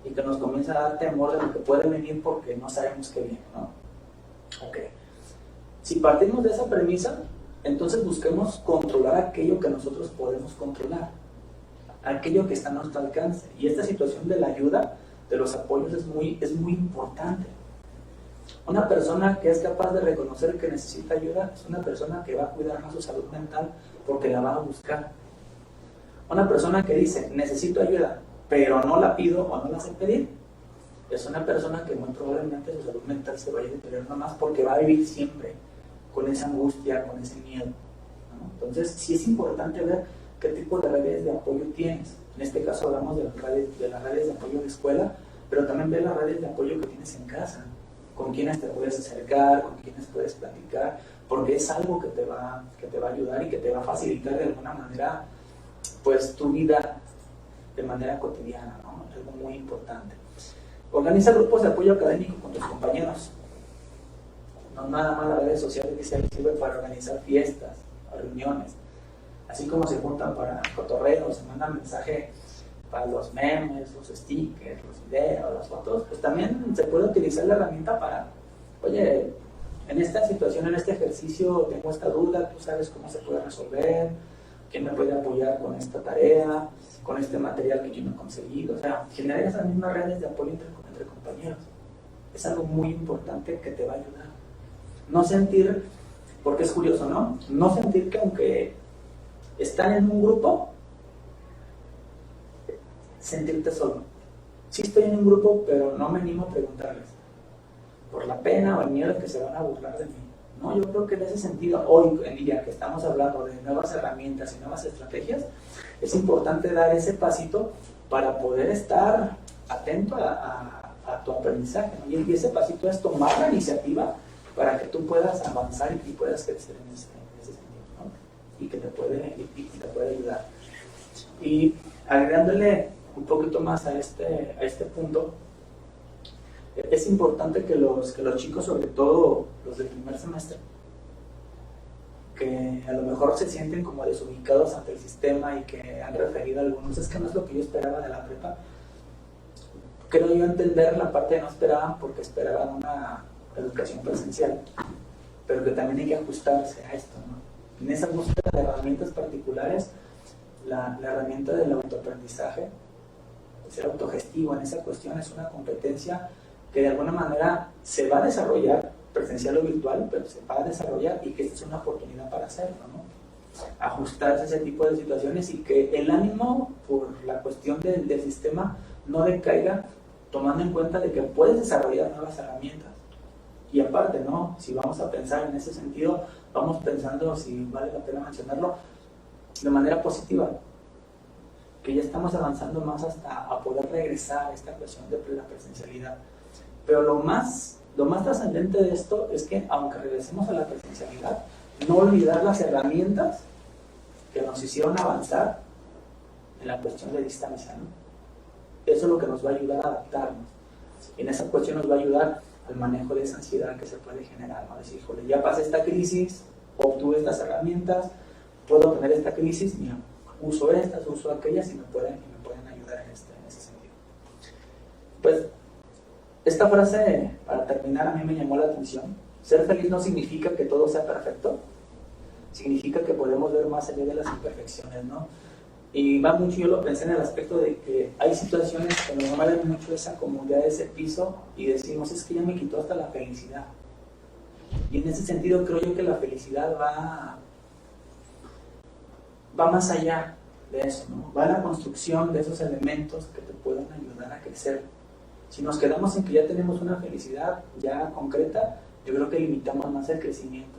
y que nos comienza a dar temor de lo que puede venir porque no sabemos qué viene, ¿no? Ok. Si partimos de esa premisa, entonces busquemos controlar aquello que nosotros podemos controlar, aquello que está a nuestro alcance. Y esta situación de la ayuda, de los apoyos, es muy importante. Una persona que es capaz de reconocer que necesita ayuda es una persona que va a cuidar más su salud mental porque la va a buscar. Una persona que dice, necesito ayuda, pero no la pido o no la sé pedir, es una persona que muy probablemente su salud mental se vaya a deteriorar más porque va a vivir siempre con esa angustia, con ese miedo, ¿no? Entonces, sí es importante ver qué tipo de redes de apoyo tienes. En este caso hablamos de las redes de apoyo de escuela, pero también ver las redes de apoyo que tienes en casa, con quienes te puedes acercar, con quienes puedes platicar, porque es algo que te va a ayudar y que te va a facilitar de alguna manera, pues, tu vida de manera cotidiana, ¿no? Es algo muy importante. Organiza grupos de apoyo académico con tus compañeros. No nada más las redes sociales que se sirven para organizar fiestas, reuniones, así como se juntan para cotorreos, se mandan mensajes para los memes, los stickers, los videos, las fotos, pues también se puede utilizar la herramienta para, oye, en esta situación, en este ejercicio tengo esta duda, tú sabes cómo se puede resolver, quién me puede apoyar con esta tarea, con este material que yo no he conseguido. O sea, generar esas mismas redes de apoyo entre compañeros es algo muy importante que te va a ayudar. No sentir, porque es curioso, ¿no? No sentir que aunque están en un grupo, sentirte solo. Sí estoy en un grupo, pero no me animo a preguntarles, por la pena o el miedo de que se van a burlar de mí. No, yo creo que en ese sentido, hoy en día que estamos hablando de nuevas herramientas y nuevas estrategias, es importante dar ese pasito para poder estar atento a tu aprendizaje, ¿no? Y ese pasito es tomar la iniciativa para que tú puedas avanzar y puedas crecer en ese sentido, ¿no? Y que te puede ayudar. Y agregándole un poquito más a este punto, es importante que los chicos, sobre todo los del primer semestre, que a lo mejor se sienten como desubicados ante el sistema y que han referido a algunos, es que no es lo que yo esperaba de la prepa. Creo yo entender la parte de no esperaban porque esperaban una educación presencial, pero que también hay que ajustarse a esto, ¿no? En esa búsqueda de herramientas particulares, la herramienta del autoaprendizaje, ser autogestivo en esa cuestión, es una competencia que de alguna manera se va a desarrollar, presencial o virtual, pero se va a desarrollar, y que esta es una oportunidad para hacerlo, ¿no? Ajustarse a ese tipo de situaciones y que el ánimo por la cuestión del sistema no decaiga, tomando en cuenta de que puedes desarrollar nuevas herramientas. Y aparte, ¿no? Si vamos a pensar en ese sentido, vamos pensando, si vale la pena mencionarlo, de manera positiva, que ya estamos avanzando más hasta a poder regresar a esta cuestión de la presencialidad. Pero lo más trascendente de esto es que, aunque regresemos a la presencialidad, no olvidar las herramientas que nos hicieron avanzar en la cuestión de distancia, ¿no? Eso es lo que nos va a ayudar a adaptarnos. Y en esa cuestión nos va a ayudar al manejo de esa ansiedad que se puede generar, ¿no? Decir, híjole, ya pasé esta crisis, obtuve estas herramientas, puedo tener esta crisis, mira, uso estas, uso aquellas y me pueden ayudar en ese sentido. Pues, esta frase, para terminar, a mí me llamó la atención. Ser feliz no significa que todo sea perfecto, significa que podemos ver más allá de las imperfecciones, ¿no? Y va mucho, yo lo pensé en el aspecto de que hay situaciones que nos mueven mucho esa comodidad, ese piso, y decimos, es que ya me quitó hasta la felicidad. Y en ese sentido creo yo que la felicidad va más allá de eso, ¿no? Va la construcción de esos elementos que te pueden ayudar a crecer. Si nos quedamos en que ya tenemos una felicidad ya concreta, yo creo que limitamos más el crecimiento.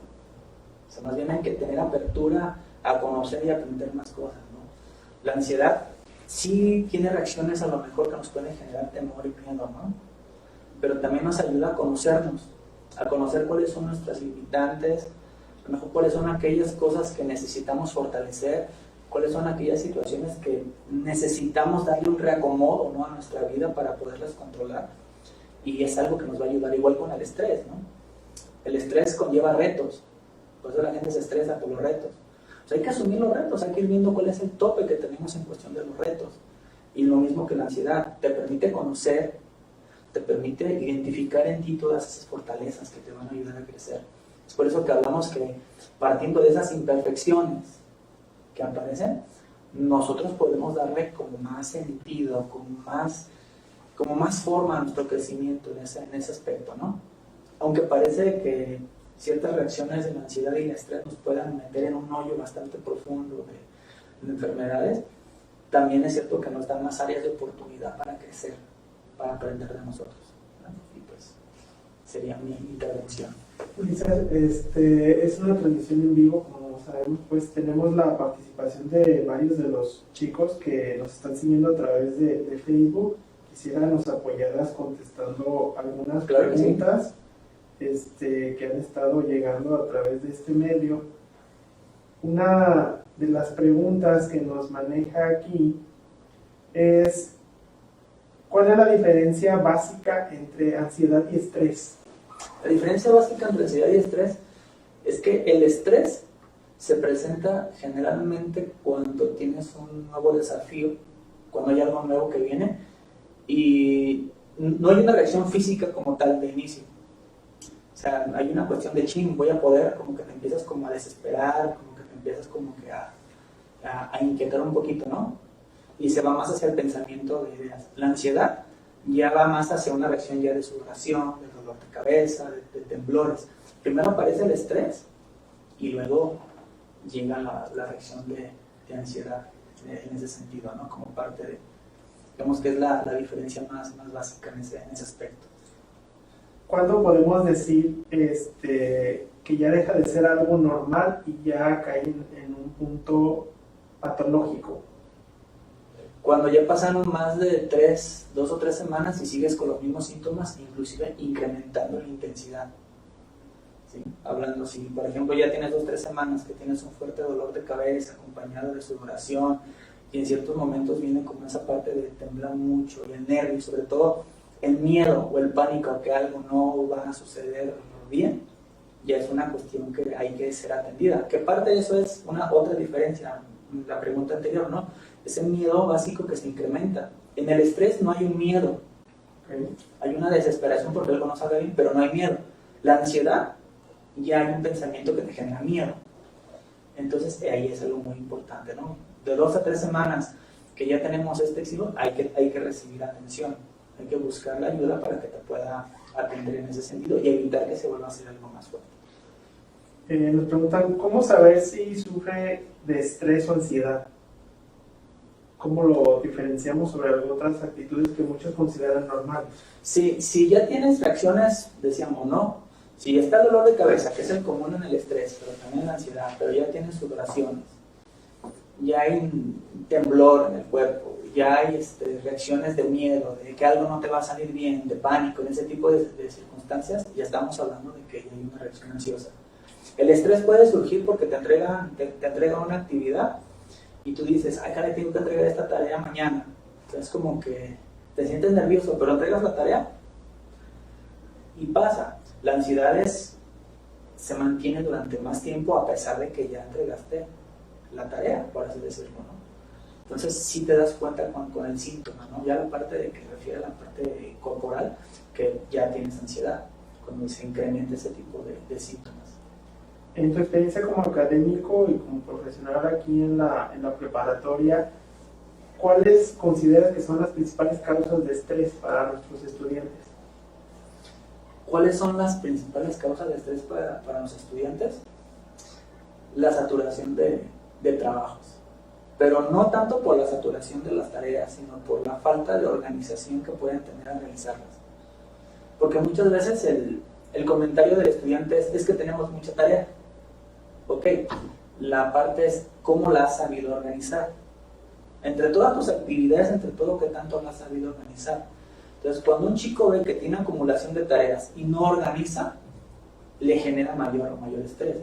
O sea, más bien hay que tener apertura a conocer y aprender más cosas, ¿no? La ansiedad sí tiene reacciones a lo mejor que nos pueden generar temor y miedo, ¿no? Pero también nos ayuda a conocernos, a conocer cuáles son nuestras limitantes, a lo mejor cuáles son aquellas cosas que necesitamos fortalecer, cuáles son aquellas situaciones que necesitamos darle un reacomodo, ¿no?, a nuestra vida para poderlas controlar. Y es algo que nos va a ayudar igual con el estrés, ¿no? El estrés conlleva retos, por eso la gente se estresa por los retos. O sea, hay que asumir los retos, hay que ir viendo cuál es el tope que tenemos en cuestión de los retos. Y lo mismo que la ansiedad, te permite conocer, te permite identificar en ti todas esas fortalezas que te van a ayudar a crecer. Es por eso que hablamos que partiendo de esas imperfecciones que aparecen, nosotros podemos darle como más sentido, como más forma a nuestro crecimiento en ese aspecto, ¿no? Aunque parece que ciertas reacciones de la ansiedad y el estrés nos puedan meter en un hoyo bastante profundo de enfermedades, también es cierto que nos dan más áreas de oportunidad para crecer, para aprender de nosotros, ¿no? Y pues sería mi intervención. Ulises, es una transmisión en vivo, como sabemos, pues tenemos la participación de varios de los chicos que nos están siguiendo a través de Facebook. Quisiera nos apoyaras contestando algunas preguntas que han estado llegando a través de este medio. Una de las preguntas que nos maneja aquí es: ¿cuál es la diferencia básica entre ansiedad y estrés? La diferencia básica entre ansiedad y estrés es que el estrés se presenta generalmente cuando tienes un nuevo desafío, cuando hay algo nuevo que viene y no hay una reacción física como tal de inicio. O sea, hay una cuestión de voy a poder, como que te empiezas como a desesperar, como que te empiezas como que a inquietar un poquito, ¿no? Y se va más hacia el pensamiento de ideas. La ansiedad ya va más hacia una reacción ya de sudoración, de dolor de cabeza, de temblores. Primero aparece el estrés y luego llega la reacción de ansiedad en ese sentido, ¿no? Como parte de, digamos que es la diferencia más básica en ese aspecto. ¿Cuándo podemos decir que ya deja de ser algo normal y ya cae en un punto patológico? Cuando ya pasaron más de 2 o 3 semanas y sigues con los mismos síntomas, inclusive incrementando la intensidad. ¿Sí? Hablando, si por ejemplo ya tienes 2 o 3 semanas que tienes un fuerte dolor de cabeza acompañado de sudoración y en ciertos momentos viene como esa parte de temblar mucho y el nervio, sobre todo el miedo o el pánico a que algo no va a suceder bien, ya es una cuestión que hay que ser atendida. Que parte de eso es otra diferencia, la pregunta anterior, ¿no? Ese miedo básico que se incrementa. En el estrés no hay un miedo, ¿okay? Hay una desesperación porque algo no salga bien, pero no hay miedo. La ansiedad, ya hay un pensamiento que te genera miedo. Entonces ahí es algo muy importante, ¿no? De 2 a 3 semanas que ya tenemos este éxito, hay que recibir atención, hay que buscar la ayuda para que te pueda atender en ese sentido y evitar que se vuelva a hacer algo más fuerte. Nos preguntan, ¿cómo saber si sufre de estrés o ansiedad? ¿Cómo lo diferenciamos sobre otras actitudes que muchos consideran normales? Si ya tienes reacciones, decíamos, ¿no? Si está el dolor de cabeza, que es el común en el estrés, pero también en la ansiedad, pero ya tienes sudoraciones, ya hay temblor en el cuerpo, ya hay reacciones de miedo, de que algo no te va a salir bien, de pánico, en ese tipo de circunstancias, ya estamos hablando de que hay una reacción ansiosa. El estrés puede surgir porque te entrega una actividad y tú dices, ay, caray, tengo que entregar esta tarea mañana. Entonces como que te sientes nervioso, pero entregas la tarea y pasa. La ansiedad se mantiene durante más tiempo a pesar de que ya entregaste la tarea, por así decirlo, ¿no? Entonces sí te das cuenta con el síntoma, ¿no? Ya la parte de que refiere a la parte corporal, que ya tienes ansiedad, cuando se incrementa ese tipo de síntomas. En tu experiencia como académico y como profesional aquí en la preparatoria, ¿cuáles consideras que son las principales causas de estrés para nuestros estudiantes? ¿Cuáles son las principales causas de estrés para los estudiantes? La saturación de trabajos, pero no tanto por la saturación de las tareas, sino por la falta de organización que pueden tener al realizarlas. Porque muchas veces el comentario del estudiante es que tenemos mucha tarea. Ok, la parte es cómo la has sabido organizar. Entre todas tus actividades, entre todo que tanto la has sabido organizar. Entonces, cuando un chico ve que tiene acumulación de tareas y no organiza, le genera mayor estrés.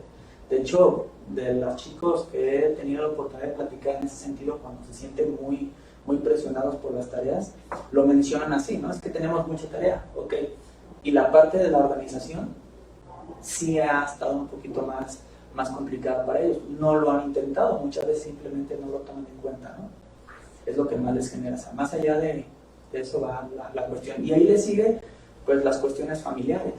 De hecho, de los chicos que he tenido la oportunidad de platicar en ese sentido, cuando se sienten muy presionados por las tareas, lo mencionan así, ¿no? Es que tenemos mucha tarea, ok. Y la parte de la organización sí ha estado un poquito más complicada para ellos. No lo han intentado, muchas veces simplemente no lo toman en cuenta, ¿no? Es lo que más les genera. O sea, más allá de eso va la cuestión. Y ahí le sigue, pues, las cuestiones familiares,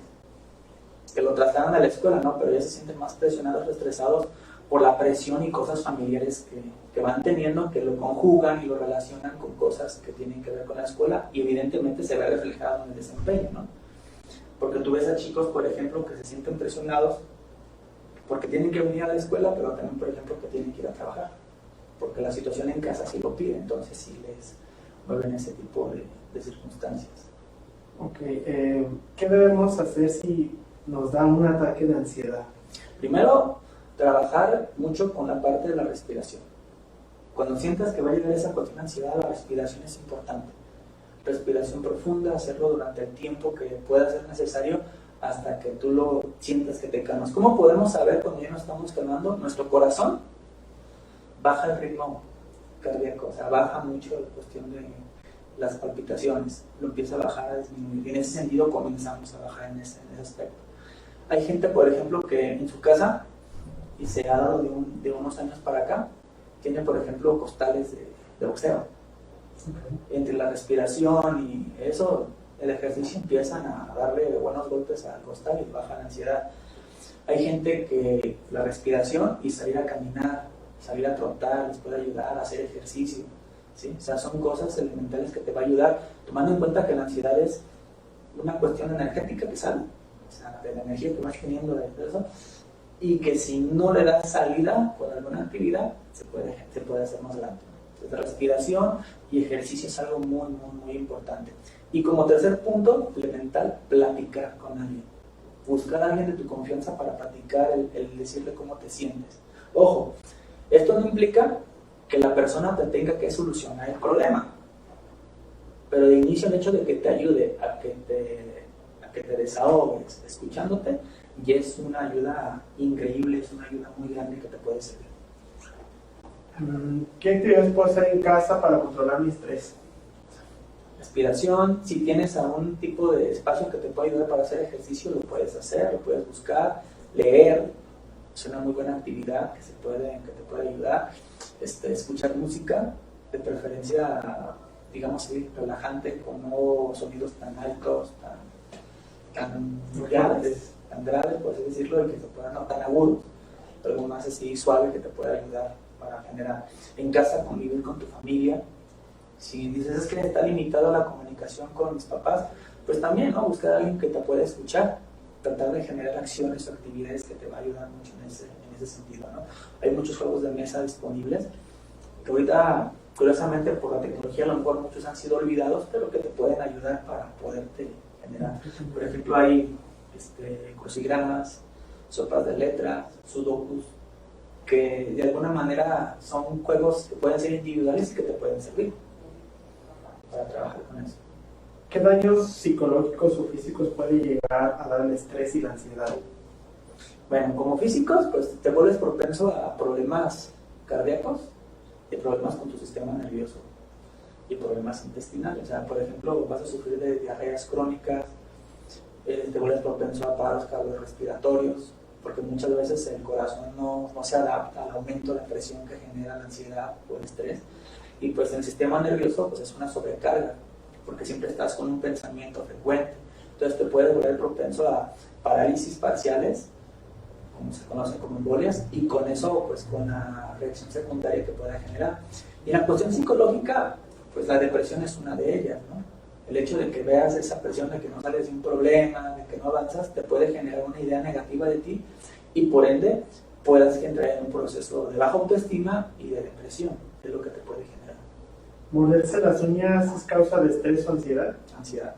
que lo trasladan a la escuela, ¿no? Pero ya se sienten más presionados, estresados por la presión y cosas familiares que van teniendo, que lo conjugan y lo relacionan con cosas que tienen que ver con la escuela, y evidentemente se ve reflejado en el desempeño, ¿no? Porque tú ves a chicos, por ejemplo, que se sienten presionados porque tienen que venir a la escuela, pero también, por ejemplo, que tienen que ir a trabajar, porque la situación en casa sí lo pide, entonces sí les mueven ese tipo de circunstancias. Ok, ¿qué debemos hacer si nos da un ataque de ansiedad? Primero, trabajar mucho con la parte de la respiración. Cuando sientas que va a llegar esa cuestión de ansiedad, la respiración es importante. Respiración profunda, hacerlo durante el tiempo que pueda ser necesario hasta que tú lo sientas que te calmas. ¿Cómo podemos saber cuando ya nos estamos calmando? Nuestro corazón baja el ritmo cardíaco, o sea, baja mucho la cuestión de las palpitaciones, lo empieza a bajar, a disminuir. Y en ese sentido comenzamos a bajar en ese aspecto. Hay gente, por ejemplo, que en su casa, y se ha dado de unos años para acá, tiene, por ejemplo, costales de boxeo. Okay. Entre la respiración y eso, el ejercicio, empiezan a darle buenos golpes al costal y baja la ansiedad. Hay gente que la respiración y salir a caminar, salir a trotar, les puede ayudar a hacer ejercicio, ¿sí? O sea, son cosas elementales que te va a ayudar, tomando en cuenta que la ansiedad es una cuestión energética que sale, o sea, de la energía que vas teniendo de eso, y que si no le das salida con alguna actividad, se puede hacer más grande. Entonces, respiración y ejercicio es algo muy importante. Y como tercer punto, elemental, platicar con alguien. Buscar a alguien de tu confianza para platicar, el decirle cómo te sientes. Ojo, esto no implica que la persona te tenga que solucionar el problema, pero de inicio el hecho de que te ayude a que te desahogues escuchándote, y es una ayuda increíble, es una ayuda muy grande que te puede servir. ¿Qué actividades puedo hacer en casa para controlar mi estrés? Respiración, si tienes algún tipo de espacio que te pueda ayudar para hacer ejercicio, lo puedes hacer, lo puedes buscar. Leer es una muy buena actividad que te puede ayudar. Escuchar música, de preferencia, digamos así, relajante, con no sonidos tan altos, tan graves, por así decirlo, y que se puedan no tan agudos, algo más así suave que te pueda ayudar para generar. En casa, convivir con tu familia. Si dices es que está limitado la comunicación con mis papás, pues también, ¿no? Buscar a alguien que te pueda escuchar, tratar de generar acciones o actividades que te va a ayudar mucho en ese sentido, ¿no? Hay muchos juegos de mesa disponibles que ahorita, curiosamente, por la tecnología, a lo mejor muchos han sido olvidados, pero que te pueden ayudar para poderte generar. Por ejemplo, hay crucigramas, sopas de letras, sudokus, que de alguna manera son juegos que pueden ser individuales y que te pueden servir para trabajar con eso. ¿Qué daños psicológicos o físicos puede llegar a dar el estrés y la ansiedad? Bueno, como físicos, pues te vuelves propenso a problemas cardíacos y problemas con tu sistema nervioso y problemas intestinales. O sea, por ejemplo, vas a sufrir de diarreas crónicas, te vuelves propenso a paros cardiorrespiratorios, porque muchas veces el corazón no se adapta al aumento de la presión que genera la ansiedad o el estrés. Y pues el sistema nervioso pues es una sobrecarga, porque siempre estás con un pensamiento frecuente. Entonces te puede volver propenso a parálisis parciales, como se conocen como embolias, y con eso, pues con la reacción secundaria que pueda generar. Y en la cuestión psicológica, pues la depresión es una de ellas, ¿no? El hecho de que veas esa presión de que no sales de un problema, de que no avanzas, te puede generar una idea negativa de ti, y por ende puedas entrar en un proceso de baja autoestima y de depresión. es lo que te puede generar. ¿Morderse las uñas es causa de estrés o ansiedad? Ansiedad.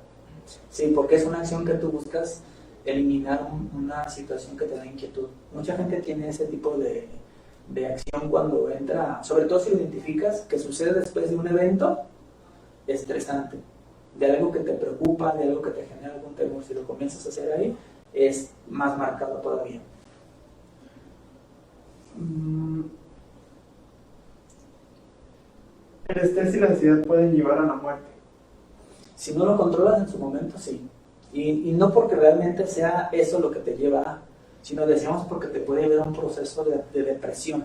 Sí, porque es una acción que tú buscas eliminar una situación que te da inquietud. Mucha gente tiene ese tipo de acción cuando entra, sobre todo si lo identificas, que sucede después de un evento estresante, de algo que te preocupa, de algo que te genera algún temor. Si lo comienzas a hacer ahí, es más marcado todavía. ¿El estrés y la ansiedad pueden llevar a la muerte? Si no lo controlas en su momento, sí. Y no porque realmente sea eso lo que te lleva, sino decíamos porque te puede llevar a un proceso de depresión.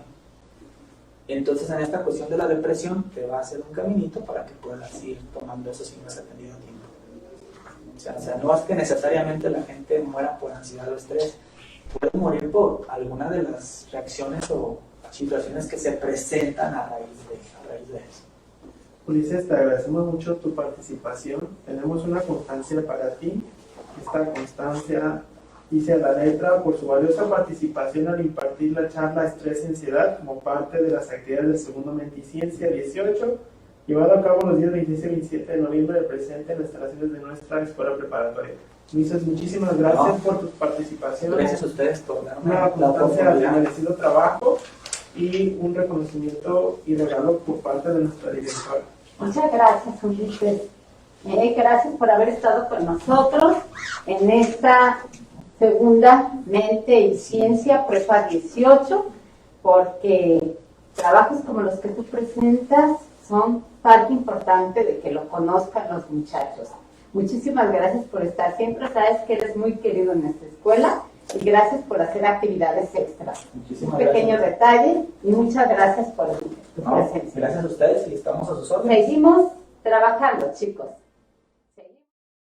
Entonces, en esta cuestión de la depresión, te va a hacer un caminito para que puedas ir tomando eso si no has atendido a tiempo. O sea, no es que necesariamente la gente muera por ansiedad o estrés, puede morir por alguna de las reacciones o situaciones que se presentan a raíz de eso. Ulises, te agradecemos mucho tu participación. Tenemos una constancia para ti. Esta constancia dice a la letra por su valiosa participación al impartir la charla Estrés y Ansiedad como parte de las actividades del segundo Menticiencia 18, llevado a cabo los días 26 y 27 de noviembre presente en las instalaciones de nuestra escuela preparatoria. Ulises, muchísimas gracias por tu participación. Gracias a ustedes por darme una la constancia de oportunidad. merecido trabajo y un reconocimiento y regalo por parte de nuestra directora. Muchas gracias, Ulises. Gracias por haber estado con nosotros en esta segunda Mente y Ciencia Prepa 18, porque trabajos como los que tú presentas son parte importante de que lo conozcan los muchachos. Muchísimas gracias por estar. Siempre sabes que eres muy querido en esta escuela y gracias por hacer actividades extras. Un pequeño detalle y muchas gracias por tu presencia. Gracias a ustedes y estamos a sus órdenes. Seguimos trabajando, chicos.